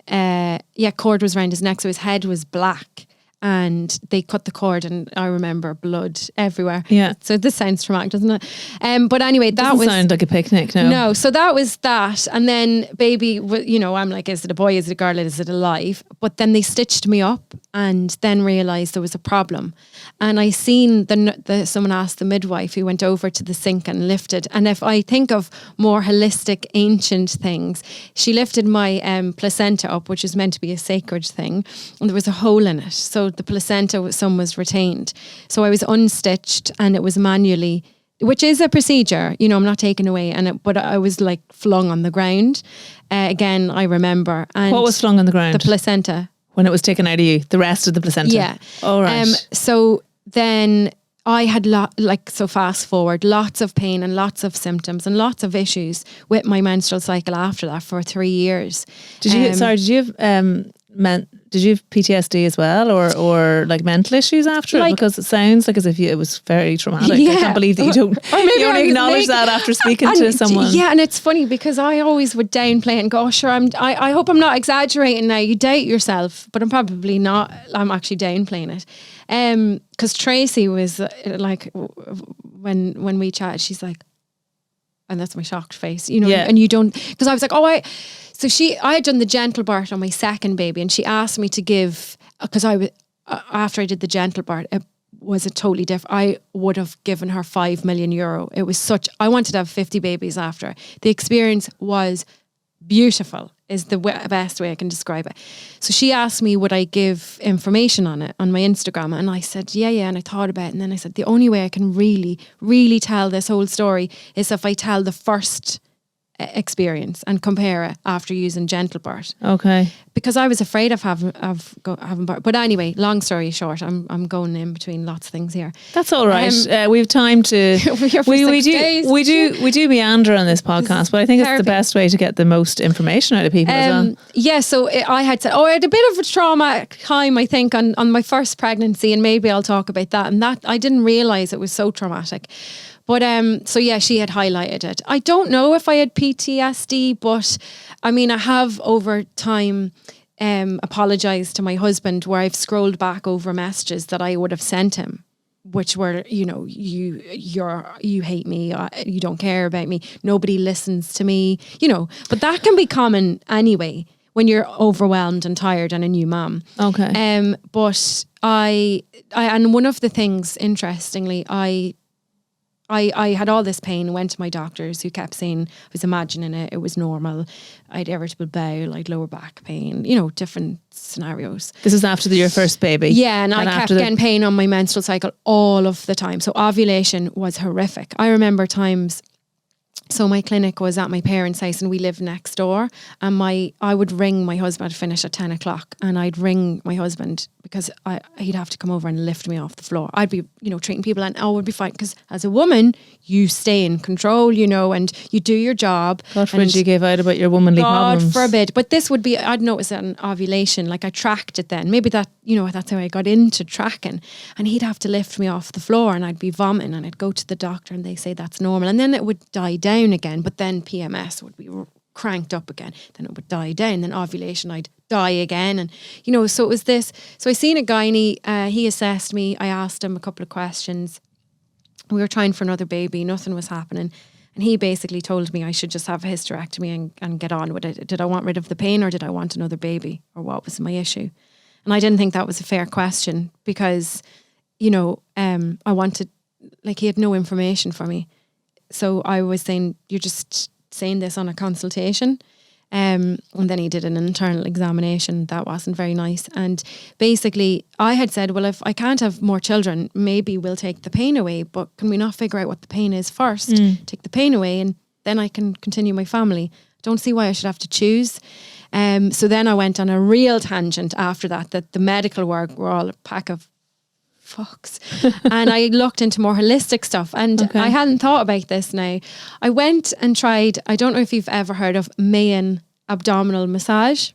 cord was around his neck, so his head was black. And they cut the cord, and I remember blood everywhere. Yeah. So this sounds traumatic, doesn't it? But anyway, doesn't sound like a picnic. No. So that was that, and then baby, I'm like, is it a boy? Is it a girl? Is it alive? But then they stitched me up, and then realised there was a problem. And I seen someone asked the midwife who went over to the sink and lifted. And if I think of more holistic, ancient things, she lifted my placenta up, which is meant to be a sacred thing, and there was a hole in it. So the placenta, some was retained. So I was unstitched and it was manually, which is a procedure, I'm not taken away. But I was like flung on the ground. Again, I remember. And what was flung on the ground? The placenta. When it was taken out of you, the rest of the placenta? Yeah. All right. So then I had so fast forward, lots of pain and lots of symptoms and lots of issues with my menstrual cycle after that for 3 years. Did you have PTSD as well, or like mental issues after it? Because it sounds like as if it was very traumatic. Yeah. I can't believe that you don't. You only acknowledge that after speaking to someone. Yeah, and it's funny because I always would downplay it and go, "Oh, sure, I hope I'm not exaggerating now." You doubt yourself, but I'm probably not. I'm actually downplaying it. Because Tracy was like, when we chatted, she's like, and that's my shocked face, and you don't, because I was like, I had done the gentle birth on my second baby, and she asked me to give, because after I did the gentle birth, was a totally different. I would have given her €5 million. It was I wanted to have 50 babies after. The experience was beautiful, is the best way I can describe it. So she asked me, would I give information on it on my Instagram? And I said, yeah. And I thought about it. And then I said, the only way I can really, really tell this whole story is if I tell the first experience and compare it after using gentle birth. Okay. Because I was afraid of having birth. But anyway, long story short, I'm going in between lots of things here. That's all right. We have time to. we do meander on this podcast, but I think it's the best way to get the most information out of people as well. Yeah. So I had said, I had a bit of a trauma time, I think, on my first pregnancy, and maybe I'll talk about that. And that I didn't realize it was so traumatic. But so yeah, she had highlighted it. I don't know if I had PTSD, but I mean, I have over time apologized to my husband, where I've scrolled back over messages that I would have sent him, which were, you hate me, you don't care about me, nobody listens to me, But that can be common anyway when you're overwhelmed and tired and a new mom. Okay. But I and one of the things, interestingly, I had all this pain, went to my doctors, who kept saying I was imagining it was normal. I had irritable bowel, I had lower back pain, different scenarios. This is after your first baby? Yeah, and I kept getting pain on my menstrual cycle all of the time. So ovulation was horrific. I remember times, so my clinic was at my parents' house and we lived next door, and I would ring my husband. I'd finish at 10 o'clock and I'd ring my husband because he'd have to come over and lift me off the floor. I'd be, treating people and I would be fine, because as a woman, you stay in control, and you do your job. God forbid you gave out about your womanly problems. God forbid. But this would be, I'd noticed that in ovulation, like I tracked it then. Maybe that, that's how I got into tracking. And he'd have to lift me off the floor and I'd be vomiting, and I'd go to the doctor and they say that's normal. And then it would die down again, but then PMS would be cranked up again. Then it would die down. Then ovulation, I'd die again. And, so it was this. So I seen a gynae, he assessed me. I asked him a couple of questions. We were trying for another baby. Nothing was happening. And he basically told me I should just have a hysterectomy and get on with it. Did I want rid of the pain, or did I want another baby, or what was my issue? And I didn't think that was a fair question, because, I wanted, he had no information for me. So I was saying, you're just saying this on a consultation. And then he did an internal examination that wasn't very nice. And basically I had said, well, if I can't have more children, maybe we'll take the pain away, but can we not figure out what the pain is first? Take the pain away and then I can continue my family. Don't see why I should have to choose. So then I went on a real tangent after that the medical work were all a pack of fucks. And I looked into more holistic stuff, and I hadn't thought about this now. I went and tried, I don't know if you've ever heard of Mayan abdominal massage.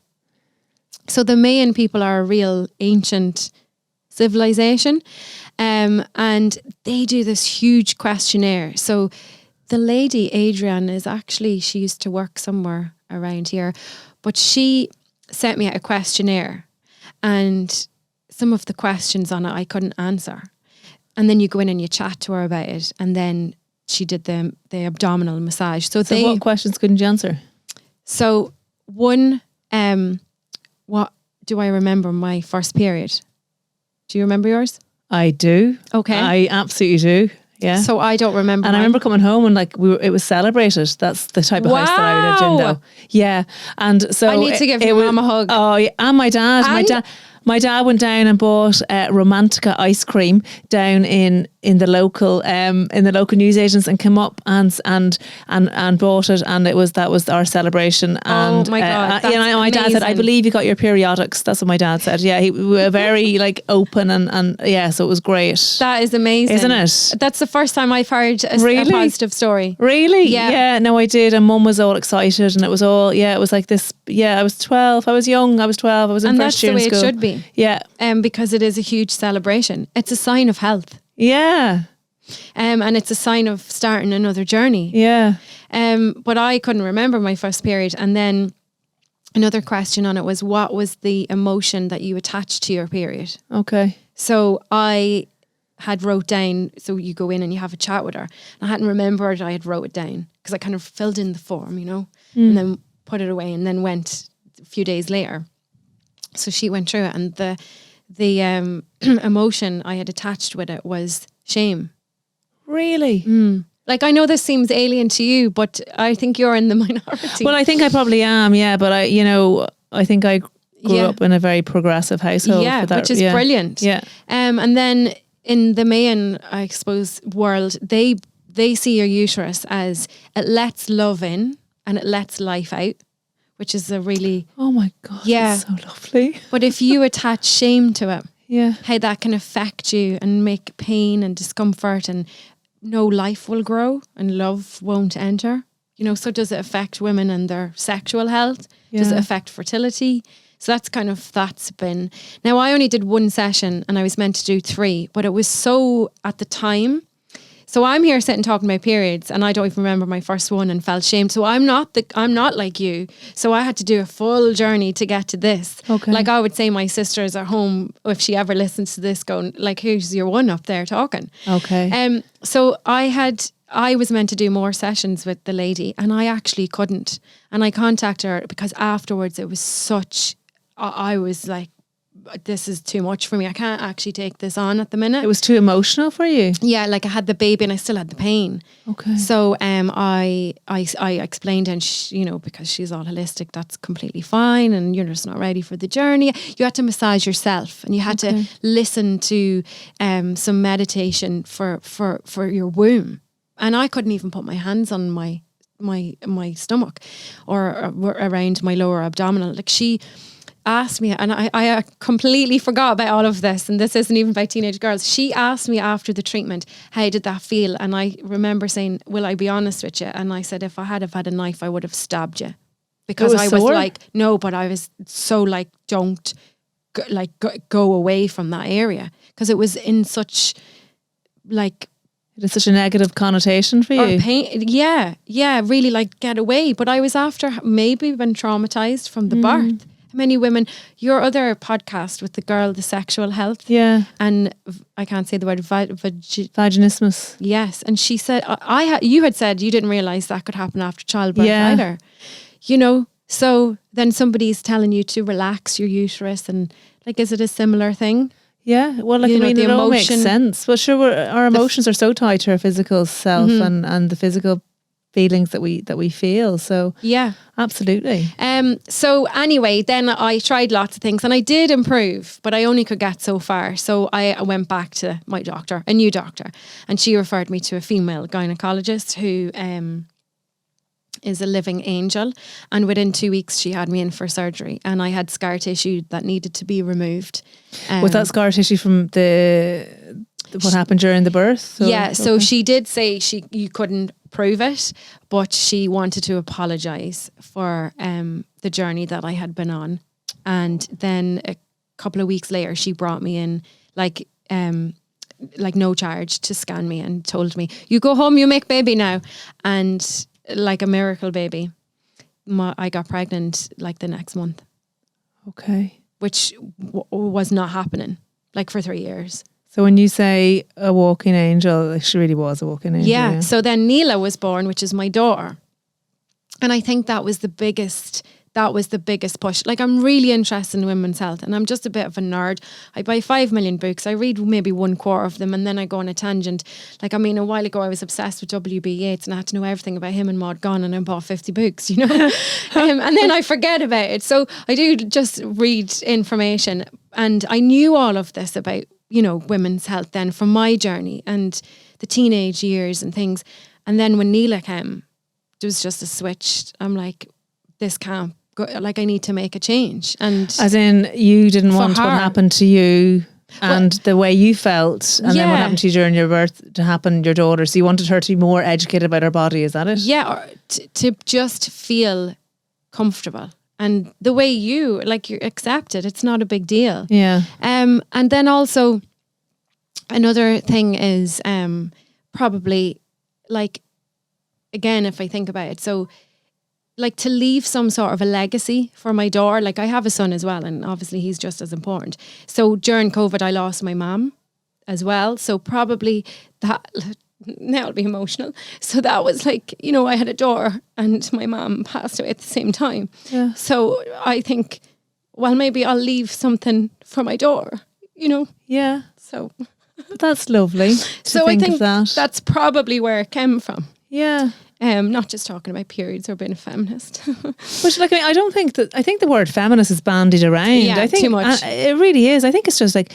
So the Mayan people are a real ancient civilization, and they do this huge questionnaire. So the lady, Adrienne, is actually, she used to work somewhere around here, but she sent me out a questionnaire, and some of the questions on it I couldn't answer. And then you go in and you chat to her about it. And then she did the abdominal massage. So what questions couldn't you answer? So one, what do I remember my first period? Do you remember yours? I do. Okay. I absolutely do. Yeah. So I don't remember. And I remember coming home and it was celebrated. That's the type of house that I lived in, though. Yeah. And so I need to give your mum a hug. Oh, yeah. And my dad. My dad went down and bought Romantica ice cream down in the local newsagents, and came up and bought it, and that was our celebration. And oh my God, my dad said, I believe you got your periodics. That's what my dad said. Yeah, we were very open and yeah, so it was great. That is amazing, isn't it? That's the first time I've heard a positive story. Really? Yeah. No, I did, and Mum was all excited, and it was all it was like this. Yeah, I was 12. I was young. I was 12. I was in first year in school. And that's the way it should be. Yeah. Because it is a huge celebration. It's a sign of health. Yeah. And it's a sign of starting another journey. Yeah. But I couldn't remember my first period. And then another question on it was, what was the emotion that you attached to your period? Okay. So I had wrote down, so you go in and you have a chat with her. I hadn't remembered I had wrote it down, because I kind of filled in the form, and then put it away, and then went a few days later. So she went through it, and the emotion I had attached with it was shame. Really? Like, I know this seems alien to you, but I think you're in the minority. Well, I think I probably am, yeah. But I think I grew up in a very progressive household. Yeah, for that, which is brilliant. Yeah. And then in the Mayan, I suppose, world, they see your uterus as it lets love in and it lets life out, which is a really... Oh my God, that's so lovely. But if you attach shame to it, how that can affect you and make pain and discomfort, and no life will grow and love won't enter. So does it affect women and their sexual health? Yeah. Does it affect fertility? So that's been... Now, I only did one session and I was meant to do 3, but it was so at the time. So I'm here sitting talking about periods and I don't even remember my first one and felt shamed. So I'm not like you. So I had to do a full journey to get to this. Okay. Like, I would say my sister is at home, if she ever listens to this, going like, who's your one up there talking? Okay. So I was meant to do more sessions with the lady and I actually couldn't. And I contacted her because afterwards it was I was like, this is too much for me. I can't actually take this on at the minute. It was too emotional for you? Yeah, like I had the baby and I still had the pain. Okay. So I explained, and because she's all holistic, that's completely fine, and you're just not ready for the journey. You had to massage yourself and you had to listen to some meditation for your womb. And I couldn't even put my hands on my stomach or around my lower abdominal. Like, she asked me, and I completely forgot about all of this, and this isn't even by teenage girls. She asked me after the treatment, how did that feel? And I remember saying, will I be honest with you? And I said, if I had had a knife, I would have stabbed you. Because I was like, no, but I was so like, don't go away from that area. Because it was in such like... It's such a negative connotation for you. Pain, yeah, really, like, get away. But I was after maybe been traumatized from the birth. Many women, your other podcast with the girl, the sexual health. Yeah. And I can't say the word, vaginismus. Yes. And she said, you had said you didn't realise that could happen after childbirth either. So then somebody's telling you to relax your uterus, and like, is it a similar thing? Yeah, well, like, it all makes sense. Well, sure, our emotions are so tied to our physical self and the physical feelings that we feel. So yeah, absolutely. So anyway, then I tried lots of things and I did improve, but I only could get so far. So I went back to my doctor, a new doctor, and she referred me to a female gynecologist who is a living angel. And within 2 weeks, she had me in for surgery, and I had scar tissue that needed to be removed. Was that scar tissue from what happened during the birth? So she did say you couldn't prove it, but she wanted to apologise for the journey that I had been on. And then a couple of weeks later, she brought me in like no charge to scan me and told me, you go home, you make baby now. And like a miracle baby, I got pregnant like the next month. Okay. Which was not happening like for 3 years. So when you say a walking angel, she really was a walking angel. Yeah. So then Neela was born, which is my daughter. And I think that was the biggest push. Like, I'm really interested in women's health, and I'm just a bit of a nerd. I buy 5 million books. I read maybe 1/4 of them, and then I go on a tangent. Like, I mean, a while ago I was obsessed with W.B. Yeats and I had to know everything about him and Maud Gonne, and I bought 50 books, and then I forget about it. So I do just read information, and I knew all of this about, women's health then from my journey and the teenage years and things. And then when Neela came, there was just a switch. I'm like, this can't go, like, I need to make a change. And as in, you didn't want what happened to you and the way you felt, and then what happened to you during your birth to happen to your daughter. So you wanted her to be more educated about her body, is that it? Yeah, or to just feel comfortable. And the way you accept it, it's not a big deal. Yeah. And then also another thing is probably, like, again, if I think about it, so like to leave some sort of a legacy for my daughter. Like, I have a son as well, and obviously he's just as important. So during COVID, I lost my mum as well. So probably that, now I'll be emotional. So that was like, I had a daughter and my mum passed away at the same time. Yeah. So I think, well, maybe I'll leave something for my daughter, Yeah. So That's lovely. So I think of that. that's probably where it came from. Yeah. Not just talking about periods or being a feminist. But like, I don't think that, I think the word feminist is bandied around. Yeah, I think too much. It really is. I think it's just like,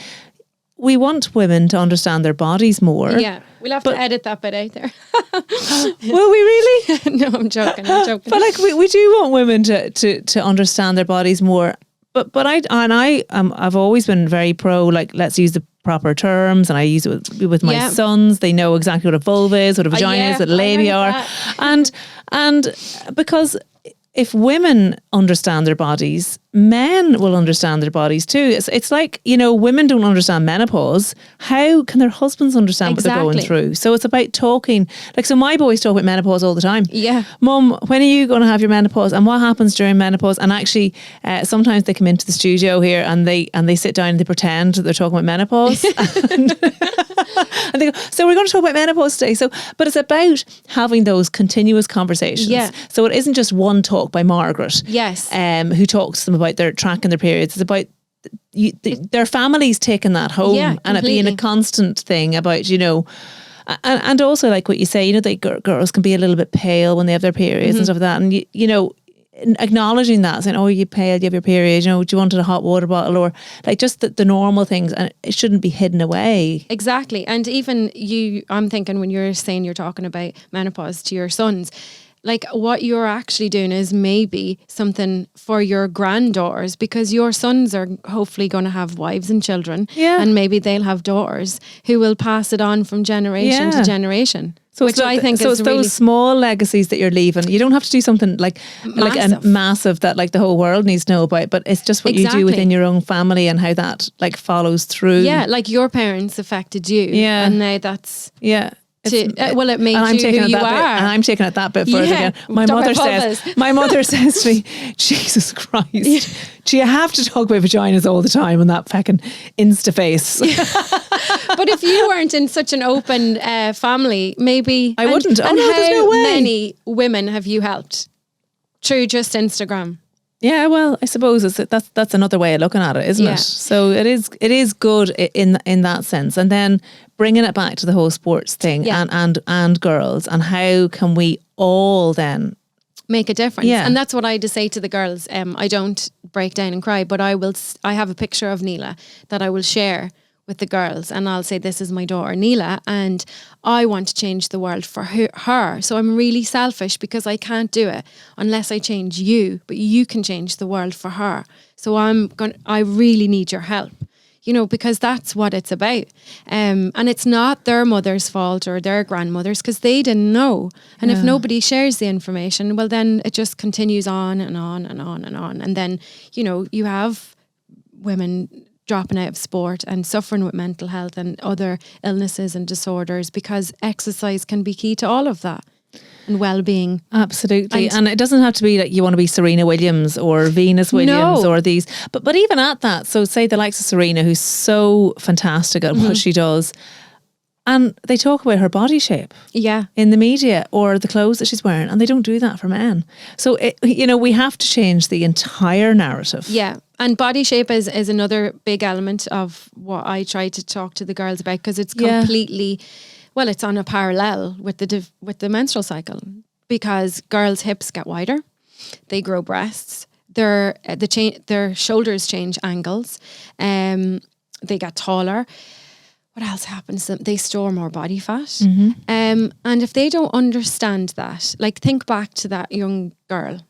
we want women to understand their bodies more. Yeah, we'll have to edit that bit out there. Will we really? No, I'm joking. But like, we do want women to understand their bodies more. But I've always been very pro, like, let's use the proper terms, and I use it with my sons. They know exactly what a vulva is, what a vagina is, what a labia are, and because if women understand their bodies, men will understand their bodies too. It's like, women don't understand menopause. How can their husbands understand what they're going through? So it's about talking. Like, so my boys talk about menopause all the time. Yeah. Mum, when are you going to have your menopause? And what happens during menopause? And actually, sometimes they come into the studio here and they sit down and they pretend that they're talking about menopause. And they go, so we're going to talk about menopause today. But it's about having those continuous conversations. Yeah. So it isn't just one talk by Margaret. Yes. Who talks to them about their tracking their periods. It's about their families taking that home, and it being a constant thing about, and also like what you say, girls can be a little bit pale when they have their periods and stuff like that. And acknowledging that, saying, oh, you pale, you have your period, do you want a hot water bottle, or like just the normal things, and it shouldn't be hidden away. Exactly. And even I'm thinking when you're saying you're talking about menopause to your sons, like what you're actually doing is maybe something for your granddaughters, because your sons are hopefully going to have wives and children, and maybe they'll have daughters who will pass it on from generation to generation. So which I think so is it's really those small legacies that you're leaving. You don't have to do something like a massive that like the whole world needs to know about, but it's just what you do within your own family and how that like follows through. Yeah, like your parents affected you. Yeah, and now that's it made you who you are. And I'm taking it that bit further again. My mother says to me, Jesus Christ, do you have to talk about vaginas all the time on that fucking Insta face? But if you weren't in such an open family, maybe I wouldn't. And there's no way. How many women have you helped through just Instagram? Yeah, well, I suppose that's another way of looking at it, isn't it? So it is good in that sense, and then bringing it back to the whole sports thing and girls, and how can we all then make a difference? Yeah. And that's what I had to say to the girls. I don't break down and cry, but I have a picture of Neela that I will share with the girls, and I'll say, this is my daughter Neela, and I want to change the world for her. So I'm really selfish because I can't do it unless I change you, but you can change the world for her. So I really need your help, because that's what it's about. And it's not their mother's fault or their grandmother's, because they didn't know. And if nobody shares the information, well, then it just continues on and on and on and on. And then, you have women dropping out of sport and suffering with mental health and other illnesses and disorders, because exercise can be key to all of that and well-being. Absolutely. And it doesn't have to be like you want to be Serena Williams or Venus Williams or these, but even at that, so say the likes of Serena, who's so fantastic at what she does, and they talk about her body shape in the media or the clothes that she's wearing, and they don't do that for men. So, we have to change the entire narrative. Yeah. And body shape is another big element of what I try to talk to the girls about, because it's completely, it's on a parallel with the menstrual cycle, because girls' hips get wider, they grow breasts, their shoulders change angles, they get taller. What else happens to them? They store more body fat. And if they don't understand that, like think back to that young girl,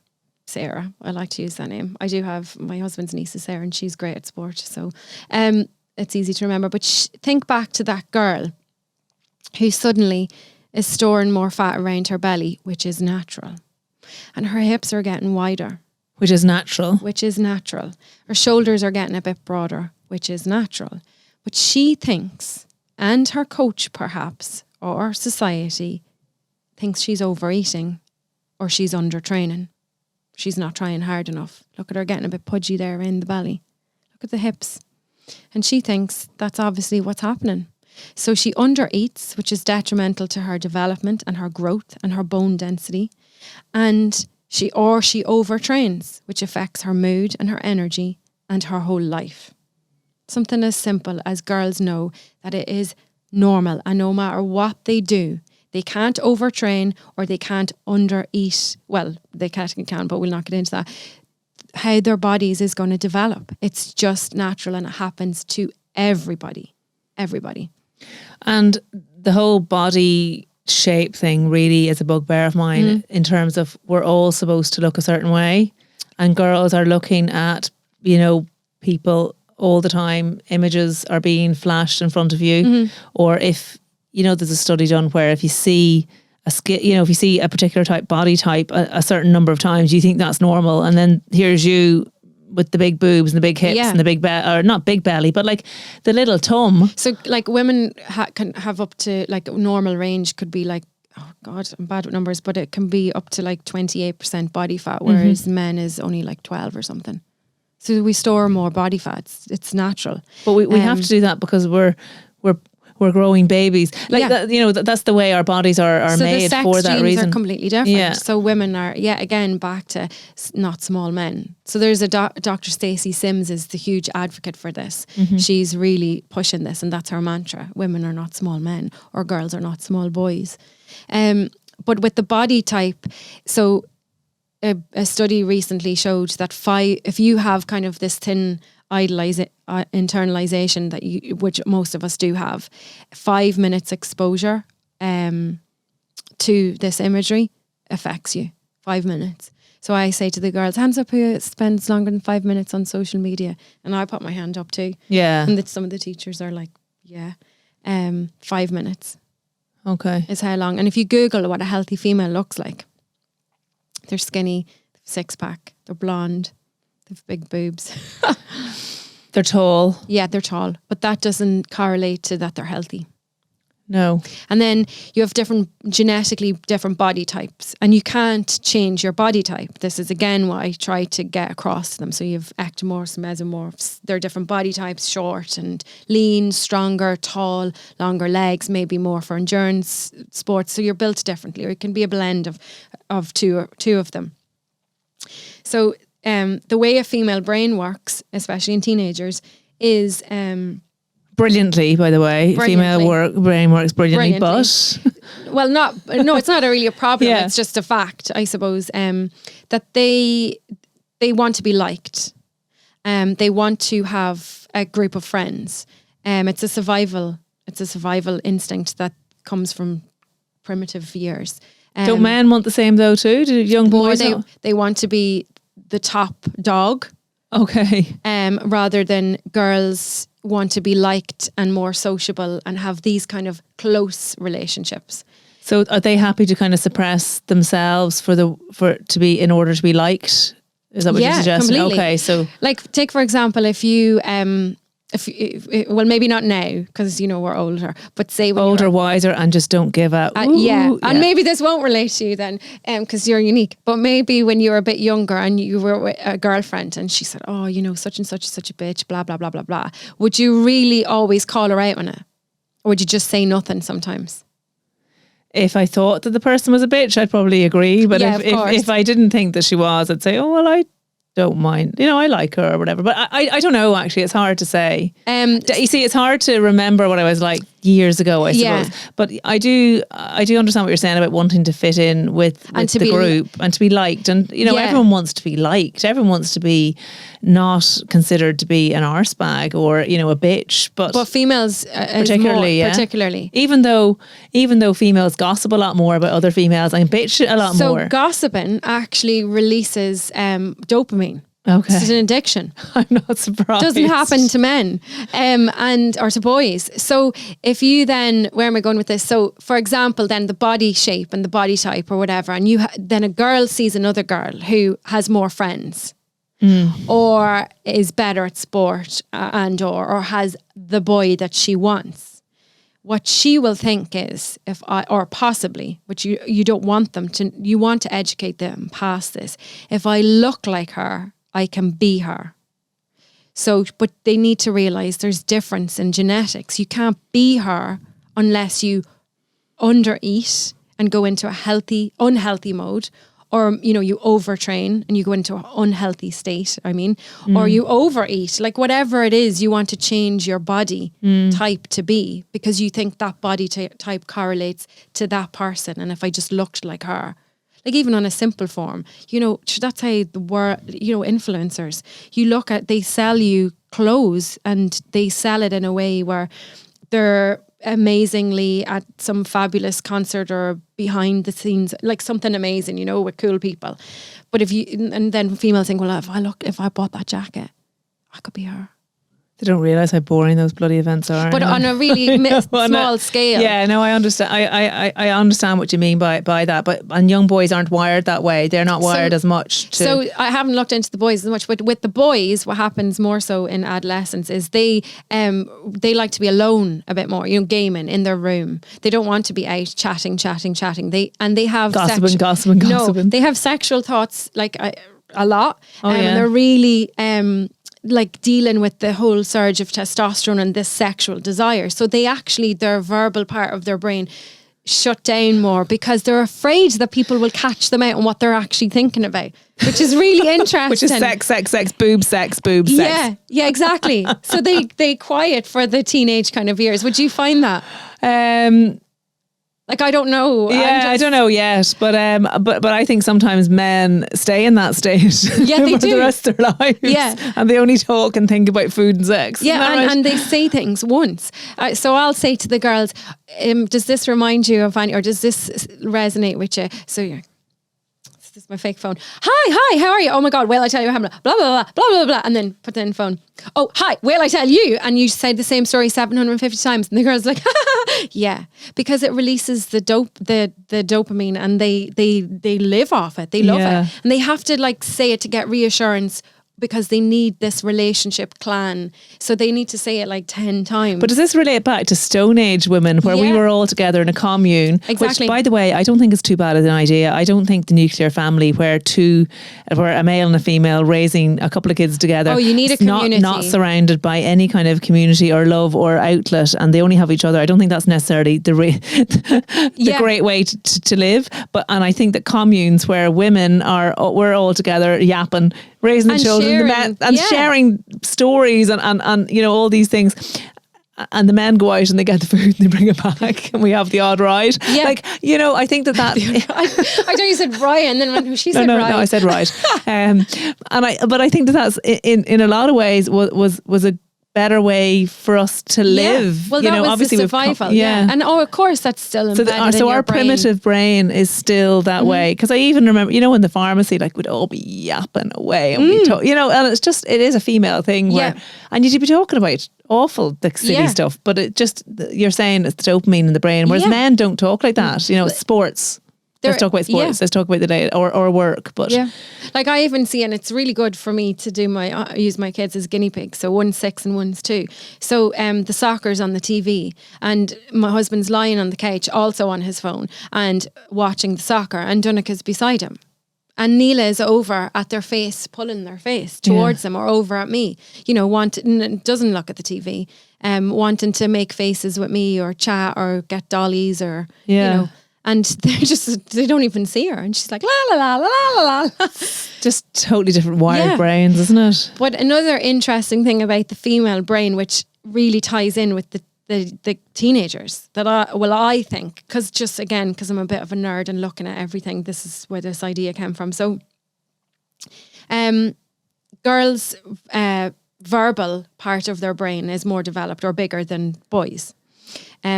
Sarah. I like to use that name. I do have my husband's niece is Sarah, and she's great at sport. So it's easy to remember. But think back to that girl who suddenly is storing more fat around her belly, which is natural. And her hips are getting wider. Which is natural. Her shoulders are getting a bit broader, which is natural. But she thinks, and her coach perhaps, or society, thinks she's overeating or she's undertraining. She's not trying hard enough. Look at her getting a bit pudgy there in the belly. Look at the hips. And she thinks that's obviously what's happening. So she undereats, which is detrimental to her development and her growth and her bone density. And she overtrains, which affects her mood and her energy and her whole life. Something as simple as girls know that it is normal, and no matter what they do, they can't overtrain or they can't undereat. Well, they can, but we'll not get into that. How their bodies is going to develop. It's just natural, and it happens to everybody. Everybody. And the whole body shape thing really is a bugbear of mine in terms of we're all supposed to look a certain way, and girls are looking at, you know, people all the time. Images are being flashed in front of you, or if, you know, there's a study done where if you see if you see a particular body type a certain number of times, you think that's normal, and then here's you with the big boobs and the big hips and the big or not big belly, but like the little tum. So like women can have up to, like, normal range could be like, oh God, I'm bad with numbers, but it can be up to like 28% body fat, whereas men is only like 12 or something. So we store more body fats. It's natural. But we have to do that because we're growing babies. Like that, you know, that's the way our bodies are made for that reason. So the sex genes are completely different. Yeah. So women are, again, back to not small men. So there's a Dr. Stacey Sims is the huge advocate for this. She's really pushing this, and that's her mantra. Women are not small men, or girls are not small boys. But with the body type, so a study recently showed that if you have kind of this thin internalization that which most of us do have, 5 minutes exposure to this imagery affects you. 5 minutes. So I say to the girls, hands up who spends longer than 5 minutes on social media, and I put my hand up too. Yeah. And some of the teachers are like, 5 minutes. Okay. Is how long. And if you Google what a healthy female looks like, they're skinny, they have 6-pack, they're blonde, they have big boobs. They're tall. Yeah, they're tall. But that doesn't correlate to that they're healthy. No. And then you have genetically different body types, and you can't change your body type. This is again what I try to get across to them. So you have ectomorphs, mesomorphs. They're different body types: short and lean, stronger, tall, longer legs, maybe more for endurance sports. So you're built differently, or it can be a blend of two of them. So the way a female brain works, especially in teenagers, is brilliantly, by the way. Female brain works brilliantly. But well, it's not really a problem. It's just a fact, I suppose, that they want to be liked. They want to have a group of friends. It's a survival instinct that comes from primitive years. Don't men want the same though too? Do young boys? They want to be the top dog. Okay. Rather than girls want to be liked and more sociable and have these kind of close relationships. So are they happy to kind of suppress themselves in order to be liked? Is that what you're suggesting? Completely. Okay, so like take for example, if you well, maybe not now because we're older, but say when older, wiser, and just don't give up. And maybe this won't relate to you then, because you're unique. But maybe when you were a bit younger and you were with a girlfriend and she said, "Oh, such and such is such a bitch," blah blah blah blah blah. Would you really always call her out on it, or would you just say nothing sometimes? If I thought that the person was a bitch, I'd probably agree. But if I didn't think that she was, I'd say, "Oh well, I don't mind. I like her or whatever." But I don't know, actually. It's hard to say. You see, it's hard to remember what I was like years ago, I suppose. But I do understand what you're saying about wanting to fit in with the group and to be liked. And, everyone wants to be liked. Everyone wants to be not considered to be an arse bag or, a bitch. But females particularly. Even though females gossip a lot more about other females and bitch a lot more. So gossiping actually releases dopamine. Okay. It's an addiction. I'm not surprised. Doesn't happen to men or to boys. So if you then, where am I going with this? So for example, then the body shape and the body type or whatever, and then a girl sees another girl who has more friends or is better at sport or has the boy that she wants. What she will think is, or possibly, which you don't want them to, you want to educate them past this. If I look like her, I can be her. So, but they need to realize there's difference in genetics. You can't be her unless you undereat and go into a unhealthy mode, or, you know, you overtrain and you go into an unhealthy state, or you overeat, like whatever it is, you want to change your body type to be because you think that body type correlates to that person. And if I just looked like her, like even on a simple form, you know, that's how the world, you know, influencers, you look at, they sell you clothes and they sell it in a way where they're amazingly at some fabulous concert or behind the scenes, like something amazing, you know, with cool people. But and then females think, well, if I bought that jacket, I could be her. They don't realise how boring those bloody events are. But on a really small scale. Yeah, no, I understand. I understand what you mean by that. And young boys aren't wired that way. They're not wired as much. So I haven't looked into the boys as much. But with the boys, what happens more so in adolescence is they like to be alone a bit more. You know, gaming in their room. They don't want to be out chatting. They have gossiping. No, they have sexual thoughts like a lot. Oh, yeah. And they're really like dealing with the whole surge of testosterone and this sexual desire. So their verbal part of their brain shut down more because they're afraid that people will catch them out on what they're actually thinking about, which is really interesting. Which is sex, boobs, sex. Yeah, exactly. So they quiet for the teenage kind of years. Would you find that? Like, I don't know. Yeah, I don't know yet, but I think sometimes men stay in that state yeah, they for do. the rest of their lives. Yeah. And they only talk and think about food and sex. Yeah, and they say things once. So I'll say to the girls, does this remind you of any, or does this resonate with you? So yeah. This is my fake phone. Hi, how are you? Oh my God, well, I tell you what happened. Blah, blah, blah, blah, blah, blah. And then put in the phone. Oh, hi, well, I tell you. And you say the same story 750 times. And the girl's like, yeah. Because it releases the dopamine and they live off it. They love it. And they have to like say it to get reassurance because they need this relationship clan. So they need to say it like 10 times. But does this relate back to Stone Age women where we were all together in a commune? Exactly. Which, by the way, I don't think is too bad as an idea. I don't think the nuclear family where a male and a female raising a couple of kids together. Oh, you need a community. Not surrounded by any kind of community or love or outlet, and they only have each other. I don't think that's necessarily the great way to live. And I think that communes where we're all together yapping, raising the children, sharing stories and you know, all these things, and the men go out and they get the food and they bring it back and we have the odd ride. Yeah. Like, you know, I think that I thought you said Ryan, then when she said no, Ryan. No, I said right. But I think that's in a lot of ways was a better way for us to live. Well, that was obviously the survival. And of course that's still embedded in so our brain. primitive brain is still that way. Because I even remember, you know, in the pharmacy, like we'd all be yapping away and you know, and it is a female thing where, and you'd be talking about awful, the silly stuff, but it just, you're saying it's the dopamine in the brain, whereas men don't talk like that. You know, sports. Let's talk about sports. Let's talk about the day or work. But like I even see, and it's really good for me to do use my kids as guinea pigs. So one's 6 and one's 2. So the soccer's on the TV, and my husband's lying on the couch, also on his phone, and watching the soccer, and Donica's beside him. And Neela is over at their face, pulling their face towards them, or over at me. You know, doesn't look at the TV, wanting to make faces with me or chat or get dollies or you know. And they don't even see her. And she's like, la, la, la, la, la, la. Just totally different wired brains, isn't it? But another interesting thing about the female brain, which really ties in with the teenagers, that I think, because I'm a bit of a nerd and looking at everything, this is where this idea came from. So girls' verbal part of their brain is more developed or bigger than boys.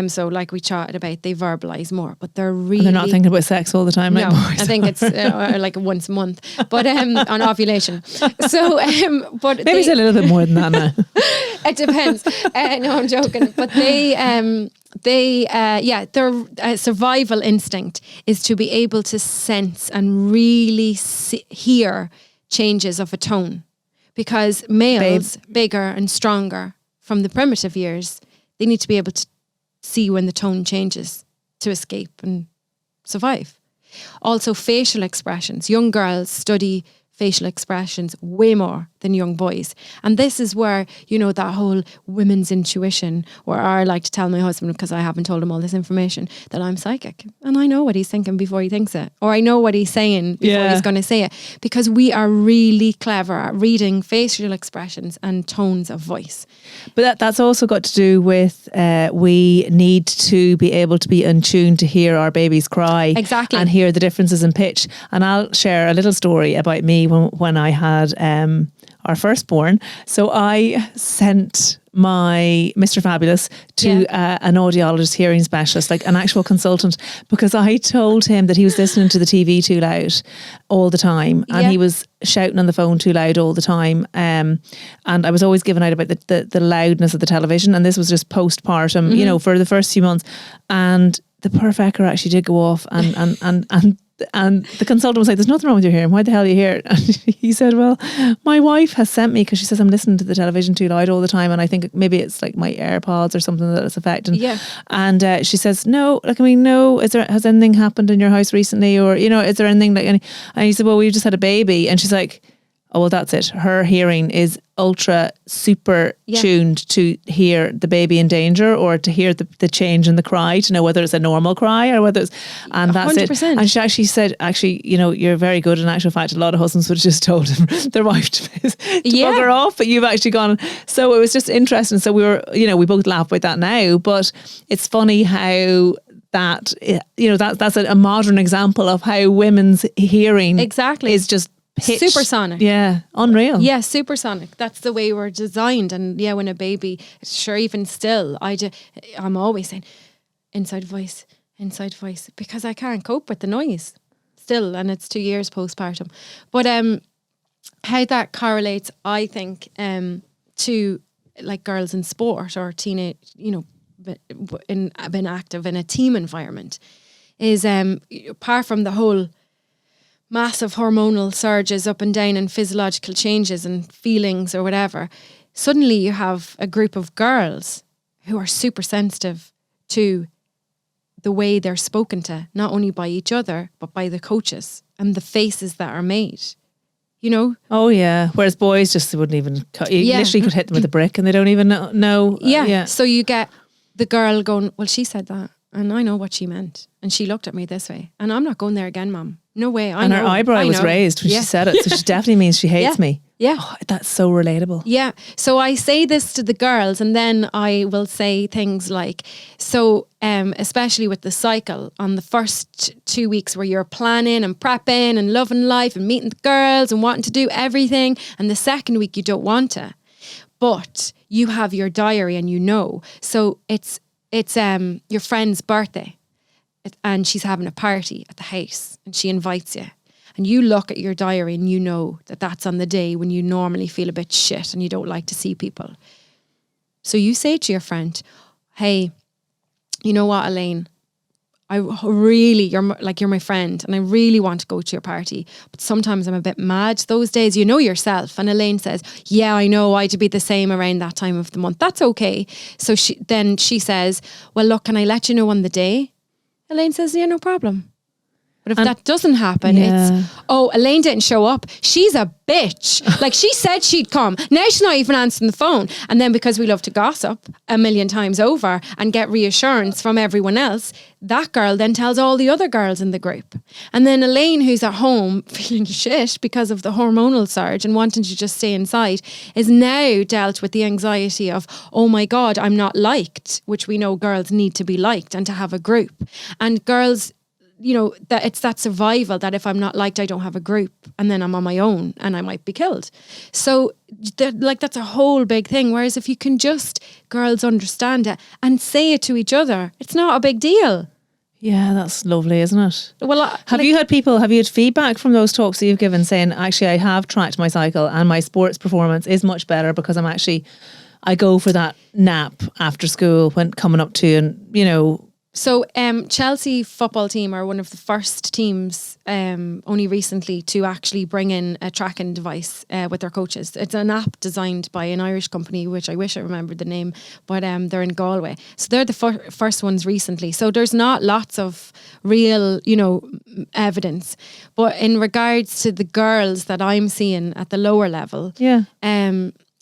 So like we chatted about, they verbalise more, but they're not thinking about sex all the time. No, like I think it's like once a month, but on ovulation. So, but maybe it's a little bit more than that now. It depends. No, I'm joking. But their survival instinct is to be able to sense and really hear changes of a tone, because males, bigger and stronger from the primitive years, they need to be able to see when the tone changes to escape and survive. Also facial expressions. Young girls study facial expressions way more than young boys. And this is where, you know, that whole women's intuition, where I like to tell my husband, because I haven't told him all this information, that I'm psychic and I know what he's thinking before he thinks it, or I know what he's saying before he's going to say it, because we are really clever at reading facial expressions and tones of voice. But that's also got to do with we need to be able to be in tune to hear our babies cry. Exactly. And hear the differences in pitch. And I'll share a little story about me when I had our firstborn. So I sent my Mr. Fabulous to an audiologist, hearing specialist, like an actual consultant, because I told him that he was listening to the TV too loud all the time, and he was shouting on the phone too loud all the time, and I was always given out about the loudness of the television, and this was just postpartum, you know, for the first few months, and the poor fecker actually did go off, and the consultant was like, there's nothing wrong with your hearing. Why the hell are you here? And he said, well, my wife has sent me, because she says I'm listening to the television too loud all the time, and I think maybe it's like my AirPods or something that it's affecting. Yeah. And she says, no, like, I mean, no, has anything happened in your house recently? Or, you know, is there anything like any? And he said, well, we've just had a baby. And she's like, oh, well, that's it. Her hearing is ultra super tuned to hear the baby in danger, or to hear the change in the cry, to know whether it's a normal cry or whether it's, and that's 100%. It. And she actually said, you know, you're very good. In actual fact, a lot of husbands would have just told their wife to bugger off, but you've actually gone. So it was just interesting. So we were, you know, we both laugh about that now, but it's funny how that, you know, that's a modern example of how women's hearing is just pitch. Supersonic. Yeah, unreal. Yeah, supersonic. That's the way we're designed. And yeah, when a baby, sure, even still, I'm always saying inside voice, because I can't cope with the noise still, and it's 2 years postpartum. But how that correlates, I think, to like girls in sport or teenage, you know, been active in a team environment, is apart from the whole massive hormonal surges up and down and physiological changes and feelings or whatever, suddenly you have a group of girls who are super sensitive to the way they're spoken to, not only by each other, but by the coaches and the faces that are made, you know? Oh, yeah. Whereas boys just wouldn't even, you literally could hit them with a brick and they don't even know. Yeah. So you get the girl going, well, she said that and I know what she meant. And she looked at me this way. And I'm not going there again, Mum. No way. And her eyebrow was raised when she said it. So she definitely means she hates me. Yeah. Oh, that's so relatable. Yeah. So I say this to the girls, and then I will say things like, so especially with the cycle, on the first 2 weeks where you're planning and prepping and loving life and meeting the girls and wanting to do everything, and the second week you don't want to, but you have your diary and you know. So it's your friend's birthday, and she's having a party at the house and she invites you, and you look at your diary and you know that that's on the day when you normally feel a bit shit and you don't like to see people. So you say to your friend, hey, you know what, Elaine, you're my friend and I really want to go to your party, but sometimes I'm a bit mad those days, you know yourself. And Elaine says, yeah, I know, I'd be the same around that time of the month. That's okay. So she says, well, look, can I let you know on the day? Elaine says, yeah, no problem. But if that doesn't happen, it's, oh, Elaine didn't show up. She's a bitch. Like, she said she'd come. Now she's not even answering the phone. And then because we love to gossip a million times over and get reassurance from everyone else, that girl then tells all the other girls in the group. And then Elaine, who's at home feeling shit because of the hormonal surge and wanting to just stay inside, is now dealt with the anxiety of, oh my God, I'm not liked, which we know girls need to be liked and to have a group. And girls, you know, that it's that survival that if I'm not liked, I don't have a group, and then I'm on my own and I might be killed. So that's a whole big thing. Whereas if you can just, girls understand it and say it to each other, it's not a big deal. Yeah, that's lovely, isn't it? Well, have you had feedback from those talks that you've given saying, actually, I have tracked my cycle and my sports performance is much better because I go for that nap after school when coming up to, and, you know, So Chelsea football team are one of the first teams only recently to actually bring in a tracking device with their coaches. It's an app designed by an Irish company, which I wish I remembered the name, but they're in Galway. So they're the first ones recently. So there's not lots of real, evidence. But in regards to the girls that I'm seeing at the lower level,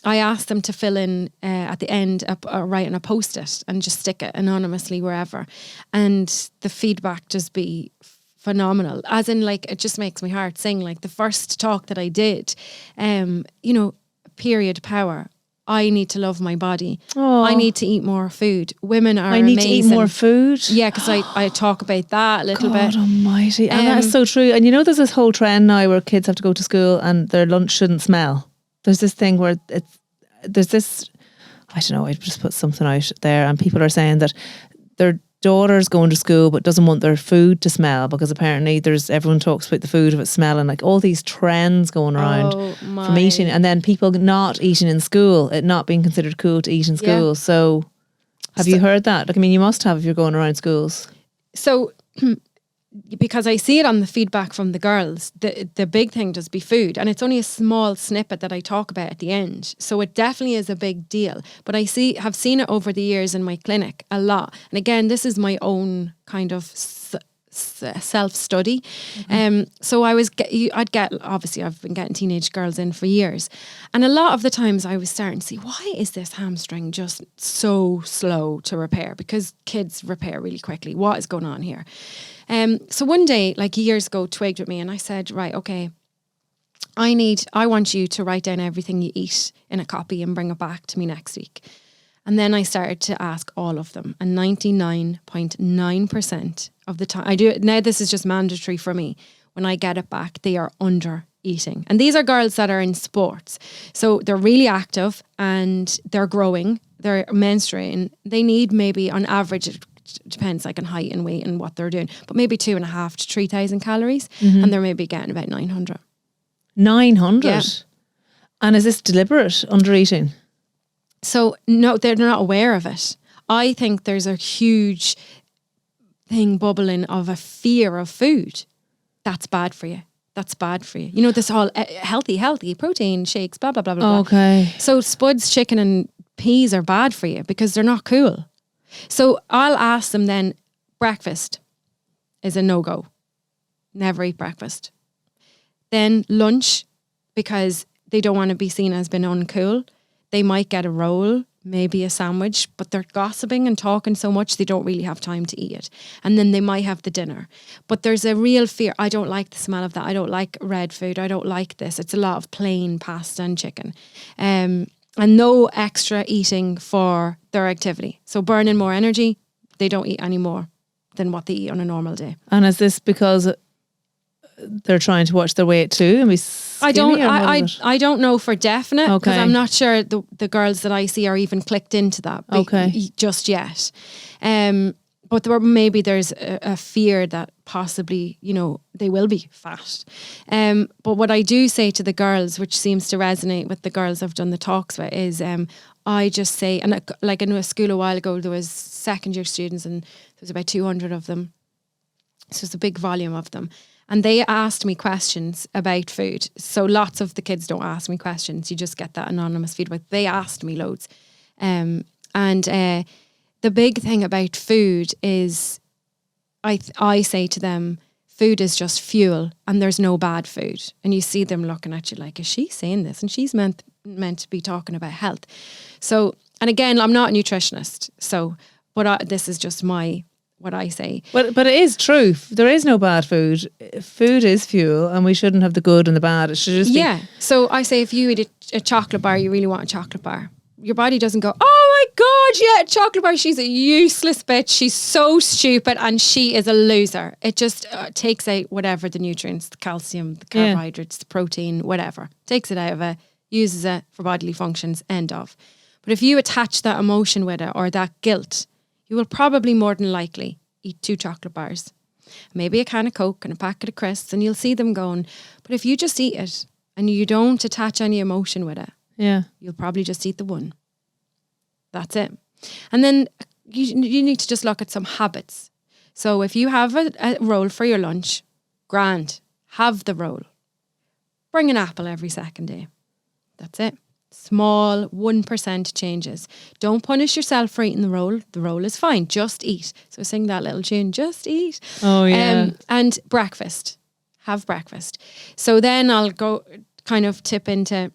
I asked them to fill in at the end, write on a post-it and just stick it anonymously wherever. And the feedback just be phenomenal. As in, like, it just makes my heart sing. Like the first talk that I did, period power. I need to love my body. Oh. I need to eat more food. Women are amazing. I need to eat more food? Yeah, because I talk about that a little bit. God almighty. And that is so true. And there's this whole trend now where kids have to go to school and their lunch shouldn't smell. There's this thing where there's this, I don't know, I just put something out there and people are saying that their daughter's going to school but doesn't want their food to smell because apparently everyone talks about the food of it smelling, like all these trends going around from eating, and then people not eating in school, it not being considered cool to eat in school. So have you heard that? Like, I mean, you must have if you're going around schools. So because I see it on the feedback from the girls, the big thing does be food, and it's only a small snippet that I talk about at the end. So it definitely is a big deal. But I have seen it over the years in my clinic a lot. And again, this is my own kind of self-study. So I'd get, obviously I've been getting teenage girls in for years, and a lot of the times I was starting to see, why is this hamstring just so slow to repair? Because kids repair really quickly. What is going on here? So one day, like years ago, twigged with me and I said, right, okay, I want you to write down everything you eat in a copy and bring it back to me next week. And then I started to ask all of them, and 99.9% of the time, I do it now. This is just mandatory for me. When I get it back, they are under eating. And these are girls that are in sports. So they're really active and they're growing, they're menstruating. They need maybe on average, it depends like on height and weight and what they're doing, but maybe 2,500 to 3,000 calories. And they're maybe getting about 900. 900? Yeah. And is this deliberate under eating? So no, they're not aware of it. I think there's a huge thing bubbling of a fear of food. That's bad for you. That's bad for you. This whole healthy protein shakes, blah, blah, blah, blah. Okay. So spuds, chicken and peas are bad for you because they're not cool. So I'll ask them then, breakfast is a no-go. Never eat breakfast. Then lunch, because they don't want to be seen as being uncool. They might get a roll, maybe a sandwich, but they're gossiping and talking so much they don't really have time to eat it. And then they might have the dinner. But there's a real fear. I don't like the smell of that. I don't like red food. I don't like this. It's a lot of plain pasta and chicken. And no extra eating for their activity. So burning more energy, they don't eat any more than what they eat on a normal day. And is this because they're trying to watch their weight too and be skinny? I don't know for definite, because I'm not sure the girls that I see are even clicked into that just yet. But maybe there's a fear that possibly, they will be fat. But what I do say to the girls, which seems to resonate with the girls I've done the talks with, is I just say, and like in a school a while ago, there was second year students and there was about 200 of them. So it's a big volume of them. And they asked me questions about food. So lots of the kids don't ask me questions. You just get that anonymous feedback. They asked me loads. The big thing about food is I say to them, food is just fuel and there's no bad food. And you see them looking at you like, is she saying this? And she's meant to be talking about health. So, and again, I'm not a nutritionist. So, but this is just what I say. But it is true. There is no bad food. Food is fuel and we shouldn't have the good and the bad. It should just be. Yeah. So I say if you eat a chocolate bar, you really want a chocolate bar. Your body doesn't go, oh my God, yeah, chocolate bar. She's a useless bitch. She's so stupid and she is a loser. It just takes out whatever the nutrients, the calcium, the carbohydrates, the protein, whatever. Takes it out of it, uses it for bodily functions, end of. But if you attach that emotion with it or that guilt, you will probably more than likely eat 2 chocolate bars, maybe a can of Coke and a packet of crisps, and you'll see them going. But if you just eat it and you don't attach any emotion with it, you'll probably just eat the one. That's it. And then you need to just look at some habits. So if you have a roll for your lunch, grand, have the roll. Bring an apple every second day. That's it. Small 1% changes. Don't punish yourself for eating the roll. The roll is fine. Just eat. So sing that little tune, just eat. Oh, yeah. And breakfast. Have breakfast. So then I'll go kind of tip into,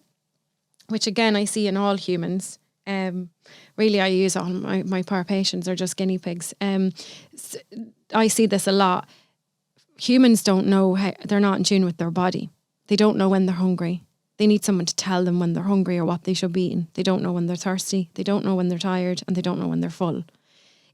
which again I see in all humans. Really, I use all my poor patients are just guinea pigs. I see this a lot. Humans don't know how, they're not in tune with their body. They don't know when they're hungry. They need someone to tell them when they're hungry or what they should be eating. They don't know when they're thirsty. They don't know when they're tired, and they don't know when they're full.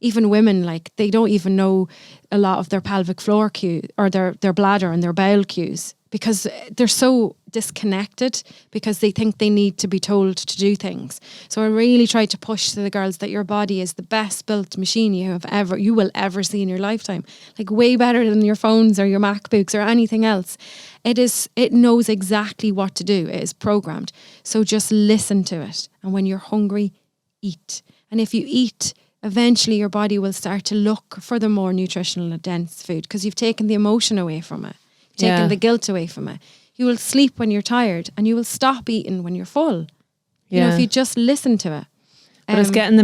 Even women, like, they don't even know a lot of their pelvic floor cue or their bladder and their bowel cues, because they're so disconnected because they think they need to be told to do things. So I really try to push to the girls that your body is the best built machine you will ever see in your lifetime. Like, way better than your phones or your MacBooks or anything else. It knows exactly what to do. It is programmed. So just listen to it. And when you're hungry, eat. And if you eat, eventually your body will start to look for the more nutritional and dense food, because you've taken the emotion away from it. Taking the guilt away from it. You will sleep when you're tired, and you will stop eating when you're full. You know, if you just listen to it. But it's getting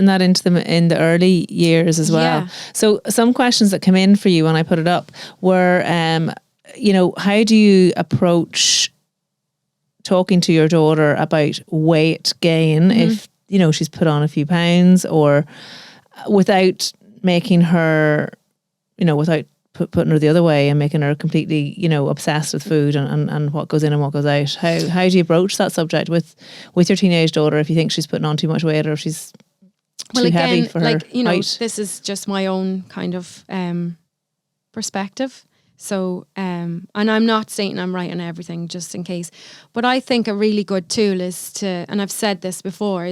that into them in the early years as well. Yeah. So some questions that come in for you when I put it up were, how do you approach talking to your daughter about weight gain if, she's put on a few pounds, or without making her, without putting her the other way and making her completely, obsessed with food and what goes in and what goes out. How do you approach that subject with your teenage daughter if you think she's putting on too much weight, or if she's too heavy for her height? This is just my own kind of perspective. So, and I'm not saying I'm right on everything, just in case. But I think a really good tool is to, and I've said this before,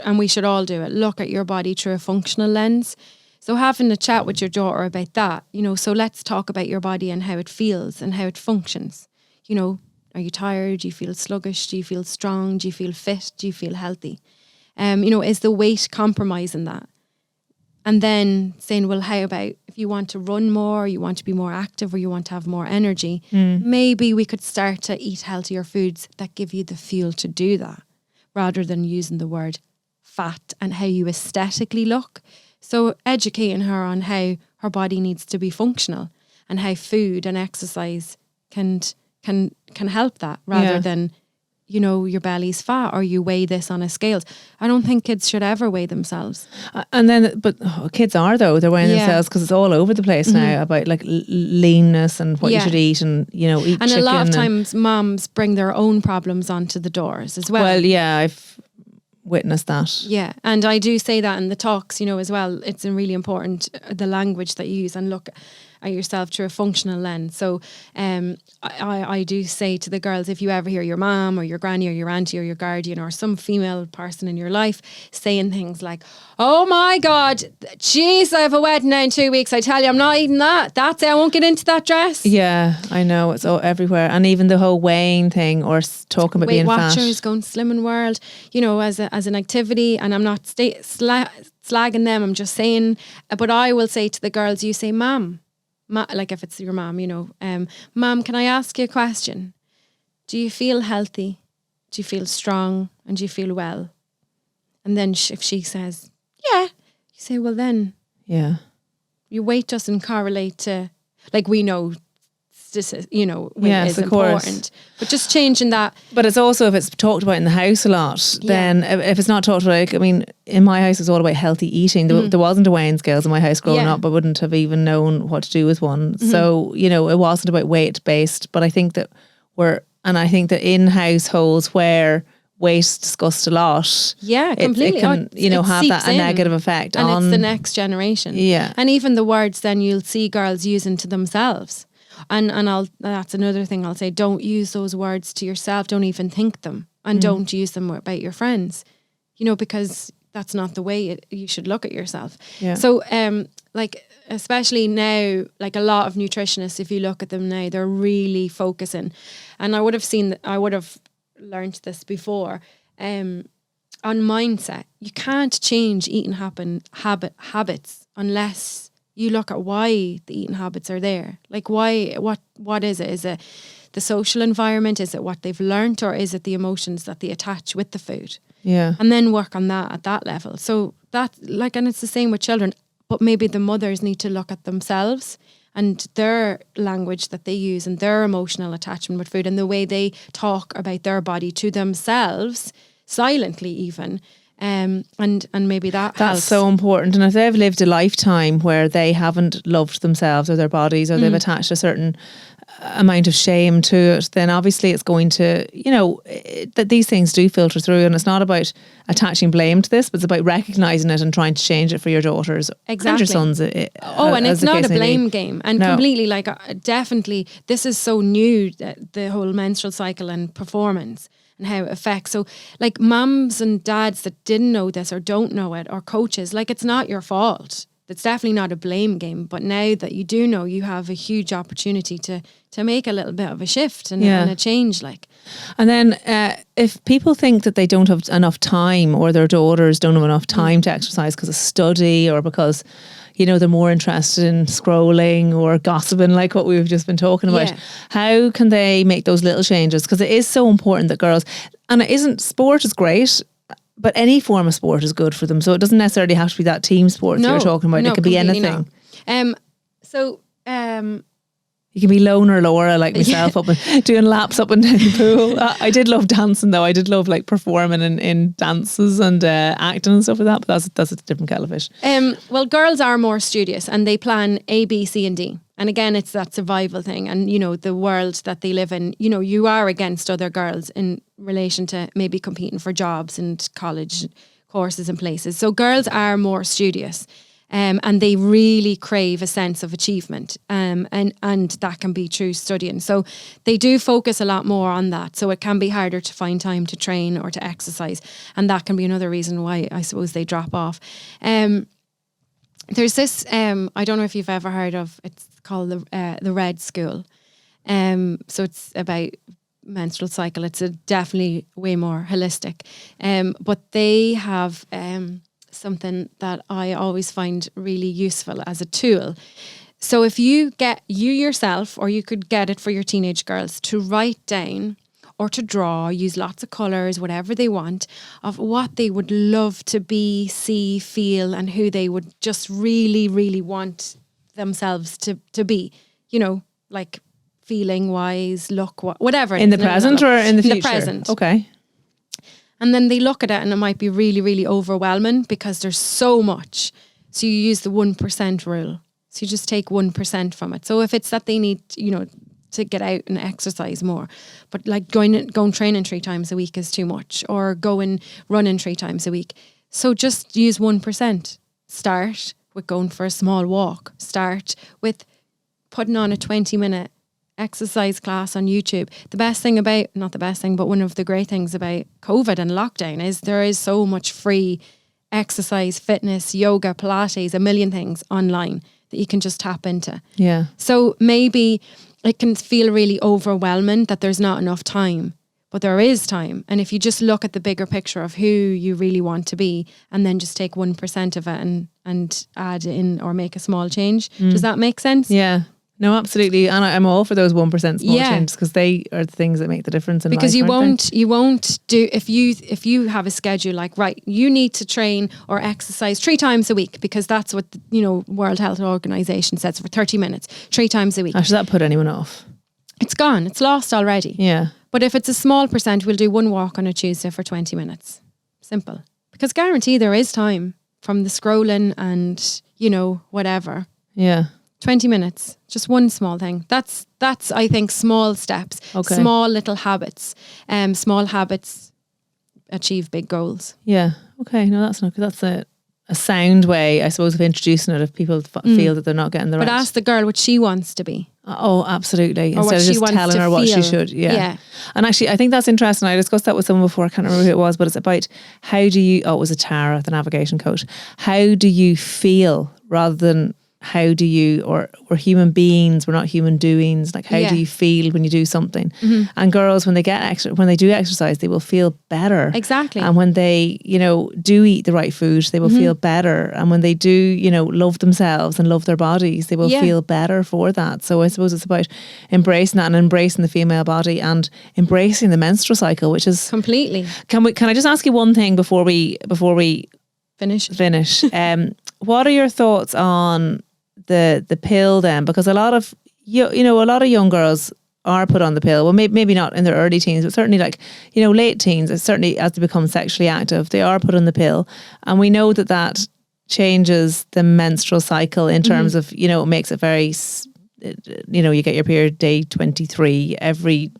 and we should all do it, look at your body through a functional lens. So having a chat with your daughter about that, so let's talk about your body and how it feels and how it functions. Are you tired? Do you feel sluggish? Do you feel strong? Do you feel fit? Do you feel healthy? Is the weight compromising that? And then saying, well, how about if you want to run more, you want to be more active, or you want to have more energy, maybe we could start to eat healthier foods that give you the fuel to do that, rather than using the word fat and how you aesthetically look. So educating her on how her body needs to be functional and how food and exercise can help that, rather than, your belly's fat or you weigh this on a scale. I don't think kids should ever weigh themselves. Kids are, though. They're weighing themselves because it's all over the place now about like leanness and what you should eat and, eat and chicken. A lot of times moms bring their own problems onto the doors as well. Well, yeah, I've witnessed that. Yeah, and I do say that in the talks, as well. It's really important, the language that you use, and look at yourself through a functional lens. So I do say to the girls, if you ever hear your mom or your granny or your auntie or your guardian or some female person in your life saying things like, oh my God, jeez, I have a wedding now in 2 weeks. I tell you, I'm not eating that. That's it. I won't get into that dress. Yeah, I know. It's all everywhere. And even the whole weighing thing, or talking about being fat. Weight Watchers, going Slimming World, as an activity. And I'm not slagging them. I'm just saying, but I will say to the girls, you say, Mom, like if it's your mom, Mom, can I ask you a question? Do you feel healthy? Do you feel strong? And do you feel well? And then if she says, yeah, you say, well then, your weight doesn't correlate to, like, we know, weight is important. But just changing that. But it's also, if it's talked about in the house a lot, then if it's not talked about, in my house it's all about healthy eating. There wasn't a weighing scales in my house growing up. I wouldn't have even known what to do with one. So, it wasn't about weight based. But I think that in households where weight's discussed a lot, completely, it can have a negative effect and on it's the next generation. And even the words then you'll see girls using to themselves. And that's another thing I'll say, don't use those words to yourself, don't even think them, and don't use them about your friends, because that's not the way you should look at yourself. So especially now, like a lot of nutritionists, if you look at them now, they're really focusing, and I would have learned this before, on mindset, you can't change eating habits unless you look at why the eating habits are there. Like why, what is it? Is it the social environment? Is it what they've learnt, or is it the emotions that they attach with the food? Yeah. And then work on that at that level. So that, like, and it's the same with children, but maybe the mothers need to look at themselves and their language that they use and their emotional attachment with food and the way they talk about their body to themselves, silently even. And maybe that's helps. So important. And if they've lived a lifetime where they haven't loved themselves or their bodies, or they've attached a certain amount of shame to it, then obviously it's going to, that these things do filter through. And it's not about attaching blame to this, but it's about recognising it and trying to change it for your daughters and your sons. And it's not a blame game. And completely, like, definitely, this is so new, the whole menstrual cycle and performance and how it affects. So, like, mums and dads that didn't know this or don't know it, or coaches, like, it's not your fault. It's definitely not a blame game. But now that you do know, you have a huge opportunity to make a little bit of a shift and a change. Like, and then if people think that they don't have enough time, or their daughters don't have enough time to exercise because of study, or because they're more interested in scrolling or gossiping, like what we've just been talking about, how can they make those little changes? Because it is so important that girls, and sport is great, but any form of sport is good for them. So it doesn't necessarily have to be that team sport that you're talking about. It could be anything. You can be Lone or Laura, like myself, up and doing laps up and down the pool. I did love dancing, though. I did love, like, performing in dances and acting and stuff like that. But that's a different kettle of fish. Well, girls are more studious and they plan A, B, C and D. And again, it's that survival thing. And, the world that they live in, you are against other girls in relation to maybe competing for jobs and college courses and places. So girls are more studious. And they really crave a sense of achievement, and that can be through studying. So they do focus a lot more on that. So it can be harder to find time to train or to exercise, and that can be another reason why I suppose they drop off. There's this I don't know if you've ever heard of. It's called the Red School. So it's about menstrual cycle. It's definitely way more holistic. But they have something that I always find really useful as a tool. So if you get you yourself, or you could get it for your teenage girls, to write down or to draw, use lots of colours, whatever they want, of what they would love to be, see, feel, and who they would just really, really want themselves to be, like feeling wise, look, whatever. In the present or in the future? In the present. Okay. And then they look at it and it might be really, really overwhelming because there's so much. So you use the 1% rule. So you just take 1% from it. So if it's that they need, to get out and exercise more, but like going training 3 times a week is too much, or going running 3 times a week. So just use 1%. Start with going for a small walk. Start with putting on a 20-minute exercise class on YouTube. Not the best thing, but one of the great things about COVID and lockdown is there is so much free exercise, fitness, yoga, Pilates, a million things online that you can just tap into. Yeah. So maybe it can feel really overwhelming that there's not enough time, but there is time. And if you just look at the bigger picture of who you really want to be, and then just take 1% of it and add in or make a small change. Does that make sense? Yeah. No, absolutely. And I'm all for those 1% small changes, because they are the things that make the difference in life. Because you won't do, if you have a schedule like, right, you need to train or exercise 3 times a week, because that's what the, World Health Organization says, for 30 minutes, 3 times a week. Should that put anyone off? It's gone. It's lost already. Yeah. But if it's a small percent, we'll do 1 walk on a Tuesday for 20 minutes. Simple. Because guarantee there is time from the scrolling and, whatever. Yeah. 20 minutes, just one small thing. That's I think small steps, small little habits. Small habits achieve big goals. Yeah. Okay. No, that's not good. That's a sound way, I suppose, of introducing it if people feel that they're not getting the right. But ask the girl what she wants to be. Oh, absolutely. Or instead of just telling her what she should. Yeah. And actually, I think that's interesting. I discussed that with someone before. I can't remember who it was, but it's about it was a Tara, the navigation coach. How do you feel rather than how do you, or we're human beings, we're not human doings. Like, how do you feel when you do something? And girls, when they do exercise, they will feel better. Exactly. And when they, do eat the right food, they will feel better. And when they do, love themselves and love their bodies, they will feel better for that. So I suppose it's about embracing that and embracing the female body and embracing the menstrual cycle, which is completely. Can I just ask you one thing before we finish? What are your thoughts on the pill then? Because a lot of a lot of young girls are put on the pill. Well, maybe not in their early teens, but certainly late teens. Certainly as they become sexually active, they are put on the pill, and we know that changes the menstrual cycle in terms of it makes it very you get your period day 23 every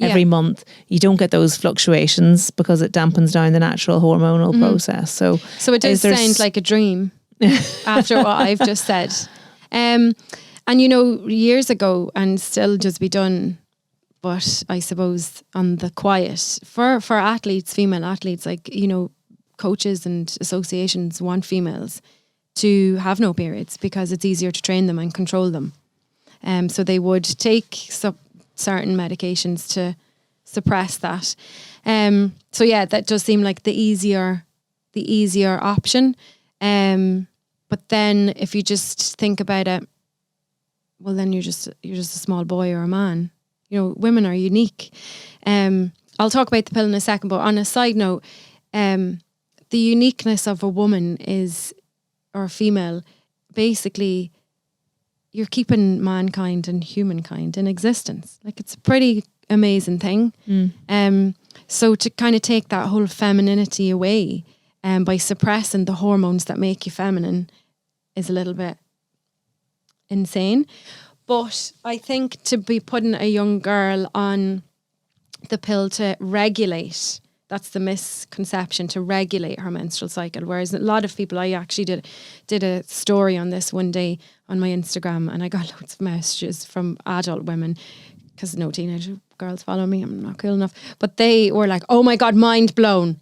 every month. You don't get those fluctuations because it dampens down the natural hormonal process. So it does sound like a dream after what I've just said. And years ago, and still just be done, but I suppose on the quiet for athletes, female athletes, coaches and associations want females to have no periods because it's easier to train them and control them. So they would take certain medications to suppress that. That does seem like the easier option. But then if you just think about it, well, then you're just a small boy or a man. Women are unique. I'll talk about the pill in a second, but on a side note, the uniqueness of a woman or a female, basically, you're keeping mankind and humankind in existence. Like, it's a pretty amazing thing. So to kind of take that whole femininity away by suppressing the hormones that make you feminine is a little bit insane. But I think to be putting a young girl on the pill to regulate, that's the misconception, to regulate her menstrual cycle. Whereas a lot of people, I actually did a story on this one day on my Instagram, and I got loads of messages from adult women, because no teenage girls follow me, I'm not cool enough, but they were like, oh my God, mind blown.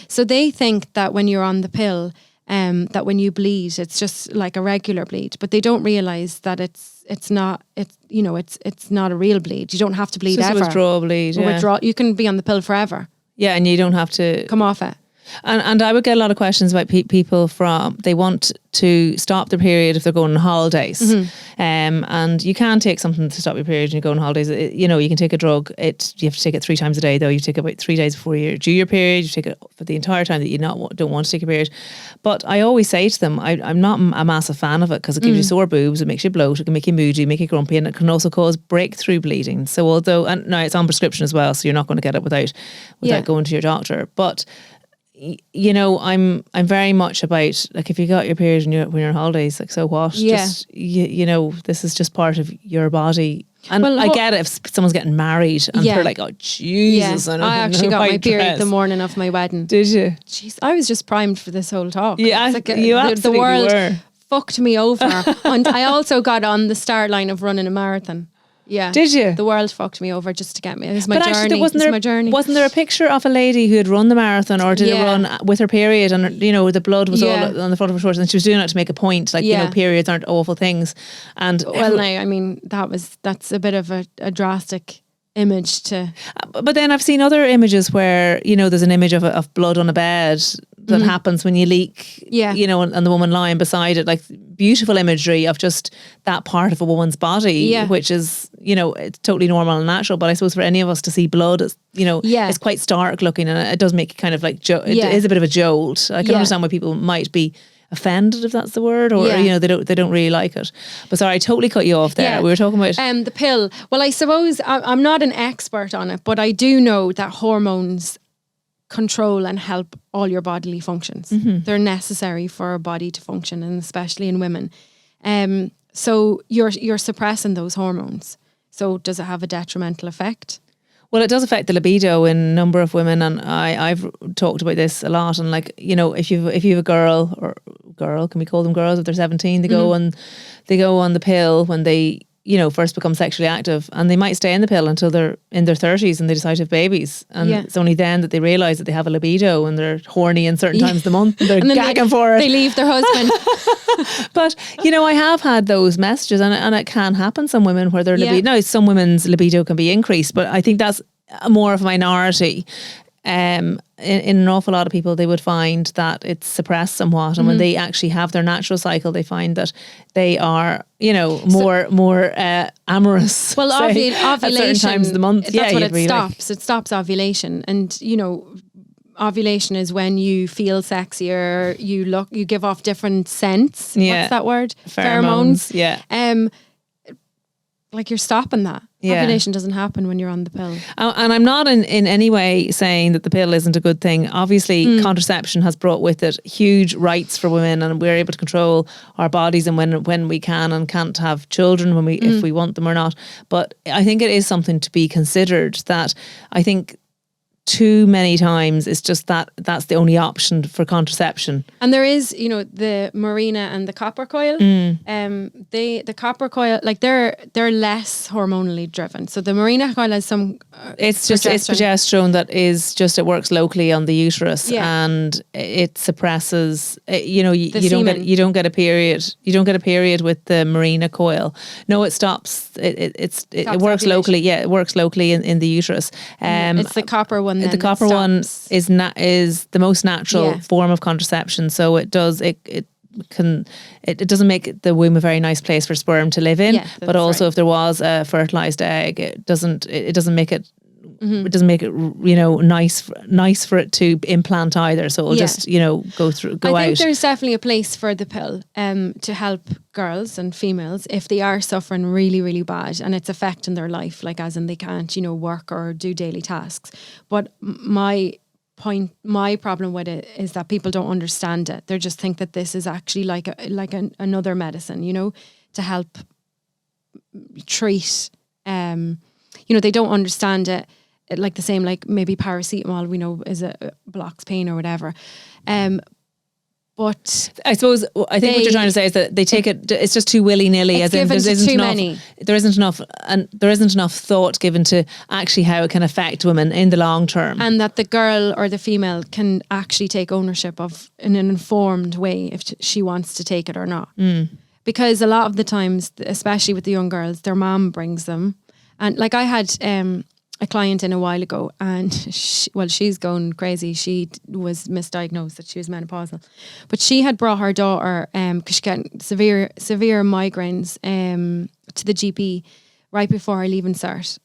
So they think that when you're on the pill, that when you bleed, it's just like a regular bleed, but they don't realise that it's not a real bleed. You don't have to bleed ever. It's a withdrawal bleed. You can be on the pill forever. Yeah, and you don't have to come off it. And I would get a lot of questions about people they want to stop their period if they're going on holidays. And you can take something to stop your period when you go on holidays. You can take a drug. You have to take it 3 times a day, though. You take it about 3 days before you're due your period. You take it for the entire time that you don't want to take your period. But I always say to them, I'm not a massive fan of it because it gives you sore boobs, it makes you bloat, it can make you moody, make you grumpy, and it can also cause breakthrough bleeding. So and now it's on prescription as well, so you're not going to get it without going to your doctor. But I'm very much about, like, if you got your period when you're on holidays, like, so what? Yeah. Just, this is just part of your body. And I get it if someone's getting married and they're like, oh, Jesus. Yeah. I actually got my period the morning of my wedding. Did you? Jeez, I was just primed for this whole talk. Yeah, you absolutely the world were. Fucked me over. And I also got on the start line of running a marathon. Yeah. Did you? The world fucked me over just to get me. It was my journey. Actually, my journey. Wasn't there a picture of a lady who had run the marathon, or did it run with her period, and the blood was all on the front of her shorts, and she was doing it to make a point, like periods aren't awful things. And that's a bit of a drastic image to. But then I've seen other images where there's an image of blood on a bed that happens when you leak, and the woman lying beside it, like beautiful imagery of just that part of a woman's body, which is, it's totally normal and natural. But I suppose for any of us to see blood, it's quite stark looking, and it does make it kind of like, it is a bit of a jolt. I can understand why people might be offended, if that's the word, or they don't really like it. But sorry, I totally cut you off there. We were talking about the pill. Well, I suppose I'm not an expert on it, but I do know that hormones control and help all your bodily functions. They're necessary for a body to function, and especially in women. So you're suppressing those hormones. So does it have a detrimental effect? Well, it does affect the libido in a number of women, and I've talked about this a lot. And like, if you have a girl, can we call them girls if they're 17? They go on the pill when they first become sexually active, and they might stay in the pill until they're in their 30s and they decide to have babies. And it's only then that they realise that they have a libido and they're horny in certain times of the month and they're and then gagging for it. They leave their husband. But, I have had those messages, and it can happen. Some women where their libido, now some women's libido can be increased, but I think that's more of a minority. In an awful lot of people, they would find that it's suppressed somewhat, and when they actually have their natural cycle, they find that they are, more amorous. Well, ovulation at certain times of the month. That's what it stops. It stops ovulation, and ovulation is when you feel sexier. You give off different scents. Yeah. What's that word? Pheromones. Yeah. Like you're stopping that. Yeah. Ovulation doesn't happen when you're on the pill. And I'm not in any way saying that the pill isn't a good thing. Obviously, contraception has brought with it huge rights for women, and we're able to control our bodies and when we can and can't have children if we want them or not. But I think it is something to be considered, that I think too many times it's just that's the only option for contraception. And there is, the Mirena and the copper coil. The copper coil, like they're less hormonally driven. So the Mirena coil has some. It's progesterone that is just, it works locally on the uterus, and it suppresses. You don't get a period. You don't get a period with the Mirena coil. No, it stops. It works ovulation. locally. Yeah, it works locally in the uterus. It's the copper one. The copper one is the most natural form of contraception. So it doesn't make the womb a very nice place for sperm to live in. Yeah, but also if there was a fertilized egg, it doesn't make it. It doesn't make it, nice for it to implant either. So it'll just, go out. I think there's definitely a place for the pill to help girls and females if they are suffering really, really bad and it's affecting their life, like as in they can't, work or do daily tasks. But my problem with it is that people don't understand it. They just think that this is actually like another medicine, to help treat. They don't understand it. Like the same, like maybe paracetamol, we know blocks pain or whatever. But I suppose I think what you're trying to say is that they take it. It's just too willy nilly. It's given to too many. There isn't enough thought given to actually how it can affect women in the long term, and that the girl or the female can actually take ownership of in an informed way if she wants to take it or not. Because a lot of the times, especially with the young girls, their mom brings them, and like I had a client in a while ago, and she's going crazy. She was misdiagnosed that she was menopausal, but she had brought her daughter because she got severe migraines to the GP right before her leaving cert,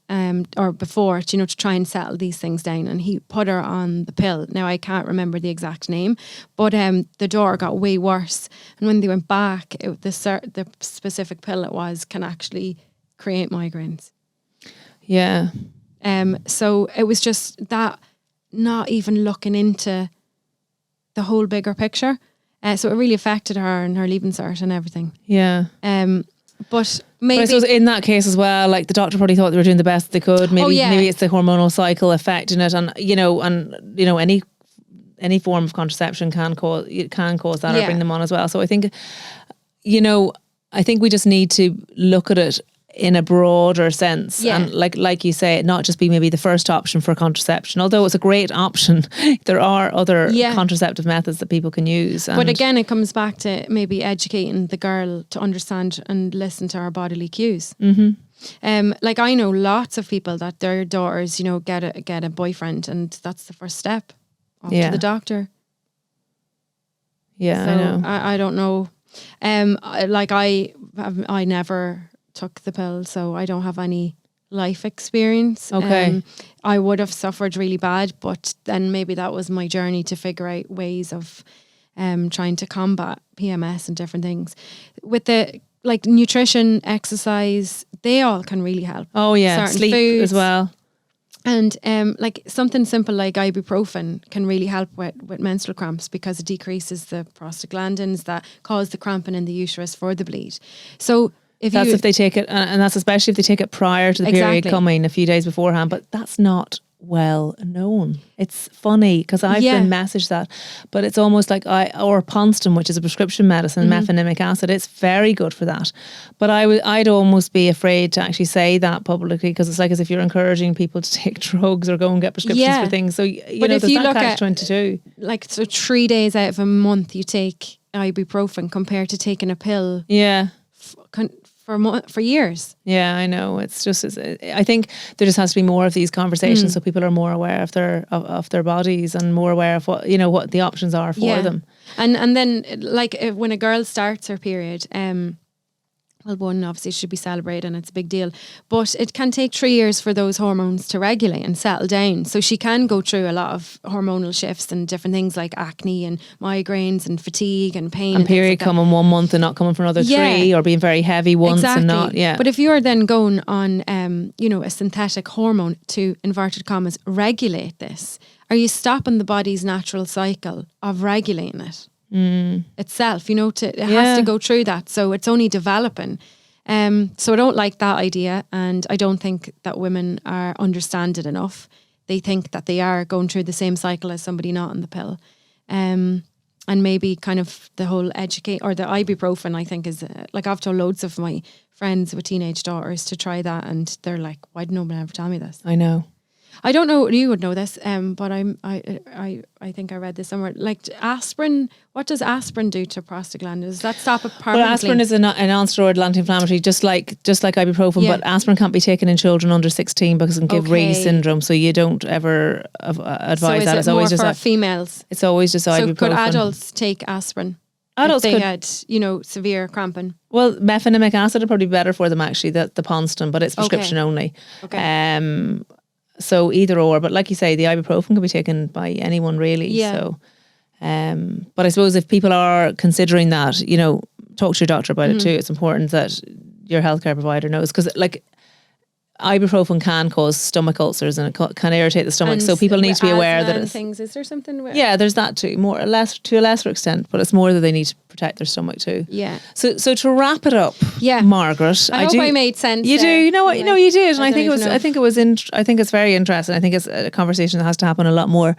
or before, to try and settle these things down. And he put her on the pill. Now I can't remember the exact name, but the daughter got way worse. And when they went back, the specific pill it was can actually create migraines. Yeah. So it was just that, not even looking into the whole bigger picture. So it really affected her and her leaving cert and everything. Yeah. But maybe... But I suppose in that case as well, like the doctor probably thought they were doing the best they could. Maybe it's the hormonal cycle affecting it, and any form of contraception can cause that or bring them on as well. So I think, I think we just need to look at it in a broader sense, and like you say, not just be maybe the first option for contraception, although it's a great option. There are other contraceptive methods that people can use, but again it comes back to maybe educating the girl to understand and listen to her bodily cues. Like I know lots of people that their daughters get a boyfriend, and that's the first step off to the doctor. So I know. I don't know, like I never took the pill, so I don't have any life experience. Okay. I would have suffered really bad, but then maybe that was my journey to figure out ways of trying to combat PMS and different things. With the like nutrition, exercise, they all can really help. Oh yeah, certain sleep foods. as well. And like something simple like ibuprofen can really help with menstrual cramps, because it decreases the prostaglandins that cause the cramping in the uterus for the bleed. So if they take it, and that's especially if they take it prior to the period coming, a few days beforehand. But that's not well known. It's funny because I've Yeah. been messaged that, but it's almost like or Ponston, which is a prescription medicine, mefenamic acid. It's very good for that. But I'd almost be afraid to actually say that publicly, because it's like as if you're encouraging people to take drugs or go and get prescriptions for things. So But if there's you that look at catch-22. like, so 3 days out of a month you take ibuprofen compared to taking a pill Yeah. for years. Yeah, I know. It's just, I think there just has to be more of these conversations so people are more aware of their bodies and more aware of what the options are for them. And then like when a girl starts her period, well, one, obviously should be celebrated and it's a big deal, but it can take 3 years for those hormones to regulate and settle down. So she can go through a lot of hormonal shifts and different things like acne and migraines and fatigue and pain. And period coming 1 month and not coming for another 3, or being very heavy once and not, But if you're then going on, a synthetic hormone to, inverted commas, regulate this, are you stopping the body's natural cycle of regulating it? Itself, it has to go through that, so it's only developing. So I don't like that idea, and I don't think that women are understand it enough. They think that they are going through the same cycle as somebody not on the pill, and maybe kind of the whole educate or the ibuprofen. I think is like I've told loads of my friends with teenage daughters to try that, and they're like, "Why did nobody ever tell me this?" I know. I don't know. You would know this, but I think I read this somewhere. Like aspirin, what does aspirin do to prostaglandins? Does that stop it permanently? Well, aspirin is a non-steroidal anti-inflammatory, just like ibuprofen. But aspirin can't be taken in children under 16 because it can give Ray's syndrome. So you don't ever advise that. It's always just for females. It's always just ibuprofen. So could adults take aspirin? Adults if they had, severe cramping. Well, mefenamic acid would probably be better for them actually. The Ponston, but it's prescription only. Okay. So either or, but like you say, the ibuprofen can be taken by anyone really. Yeah. So, but I suppose if people are considering that, talk to your doctor about it too. It's important that your healthcare provider knows, because like ibuprofen can cause stomach ulcers and it can irritate the stomach. So people need to be aware that it's things. Is there something? Yeah, there's that too, more or less to a lesser extent, but it's more that they need to protect their stomach too. Yeah. So to wrap it up, Margaret, I hope I made sense. You do. You know what? You did, and I think it's very interesting. I think it's a conversation that has to happen a lot more.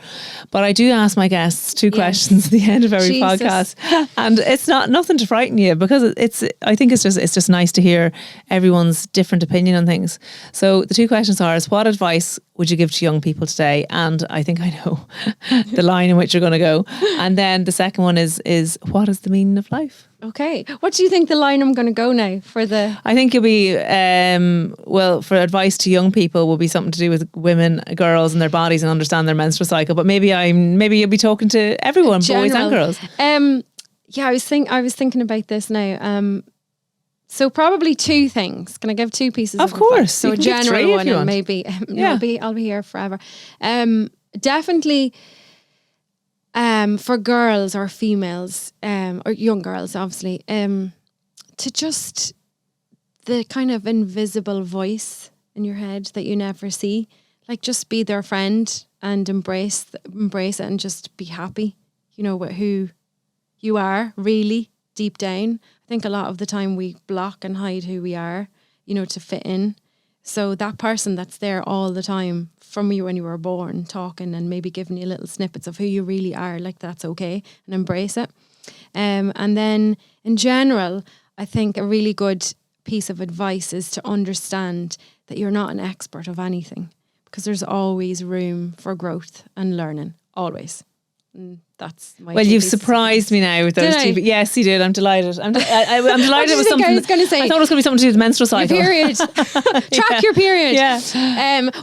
But I do ask my guests 2 questions at the end of every podcast, and it's nothing to frighten you, because I think it's just nice to hear everyone's different opinion on things. So the 2 questions are: what advice would you give to young people today? And I think I know the line in which you're going to go. And then the second one is what is the meaning of life? Okay. What do you think the line I'm going to go now for the... I think you'll be, for advice to young people will be something to do with women, girls and their bodies and understand their menstrual cycle. But maybe you'll be talking to everyone, boys and girls. I was thinking about this now. So probably 2 things. Can I give 2 pieces of advice? Of course. So a general one, and maybe I'll be here forever. Definitely for girls or females, or young girls obviously, to just the kind of invisible voice in your head that you never see. Like just be their friend and embrace it and just be happy, with who you are really deep down. I think a lot of the time we block and hide who we are, to fit in. So that person that's there all the time from you when you were born, talking and maybe giving you little snippets of who you really are, like that's okay, and embrace it. And then in general, I think a really good piece of advice is to understand that you're not an expert of anything, because there's always room for growth and learning, always. And that's my you've surprised me now with those 2. Yes, you did. I'm delighted. I'm delighted with something. I was going to say, I thought it was going to be something to do with the menstrual cycle. Your period. Track your period. Yeah.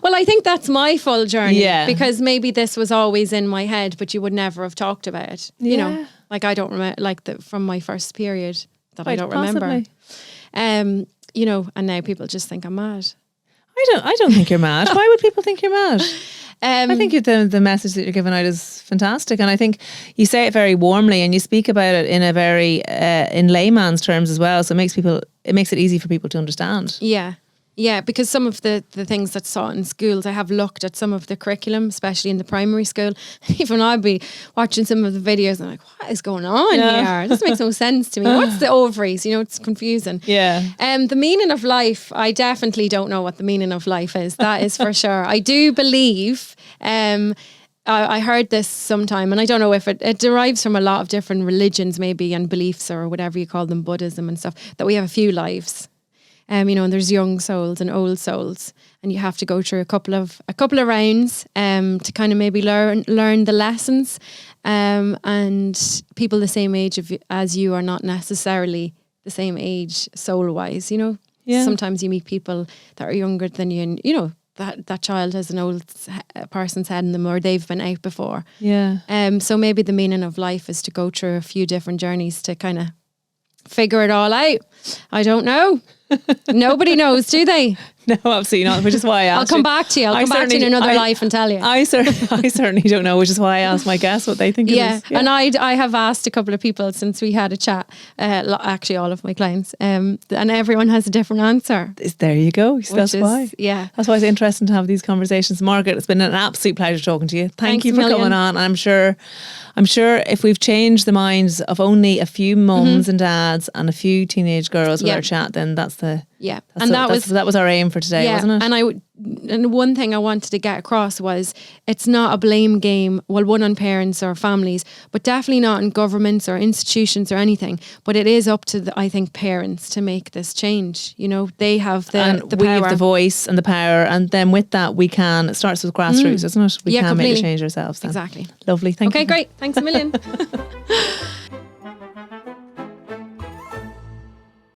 Well, I think that's my full journey. Yeah. Because maybe this was always in my head, but you would never have talked about it. Yeah. Like I don't remember, from my first period that I don't possibly remember. And now people just think I'm mad. I don't think you're mad. Why would people think you're mad? I think the message that you're giving out is fantastic, and I think you say it very warmly and you speak about it in a very in layman's terms as well. So it makes it easy for people to understand. Yeah, Yeah, because some of the things that's taught in schools, I have looked at some of the curriculum, especially in the primary school. Even I'd be watching some of the videos and I'm like, what is going on here? This makes no sense to me. What's the ovaries? You know, it's confusing. Yeah. The meaning of life, I definitely don't know what the meaning of life is. That is for sure. I do believe, I heard this sometime, and I don't know if it derives from a lot of different religions maybe and beliefs or whatever you call them, Buddhism and stuff, that we have a few lives. You know, and there's young souls and old souls, and you have to go through a couple of rounds to kind of maybe learn the lessons. And people the same age as you are not necessarily the same age soul wise. You know, sometimes you meet people that are younger than you, and you know that child has an old person's head in them, or they've been out before. Yeah. So maybe the meaning of life is to go through a few different journeys to kind of figure it all out. I don't know. Nobody knows, do they? No, absolutely not, which is why I asked. I'll come back to you. I'll come back to you in another life and tell you. I certainly don't know, which is why I asked my guests what they think it is. Yeah, and I have asked a couple of people since we had a chat, actually all of my clients, and everyone has a different answer. There you go. That's why. Yeah. That's why it's interesting to have these conversations. Margaret, it's been an absolute pleasure talking to you. Thanks you for coming on. I'm sure if we've changed the minds of only a few mums and dads and a few teenage girls with our chat, then that's the... Yeah, that was our aim for today, wasn't it? And one thing I wanted to get across was it's not a blame game. Well, one on parents or families, but definitely not in governments or institutions or anything. But it is up to I think parents to make this change. You know, they have the we power. have the voice and the power, and then with that we can. It starts with grassroots, isn't it? We can make the change ourselves. Then. Exactly. Lovely. Thank you. Okay, great. Thanks a million.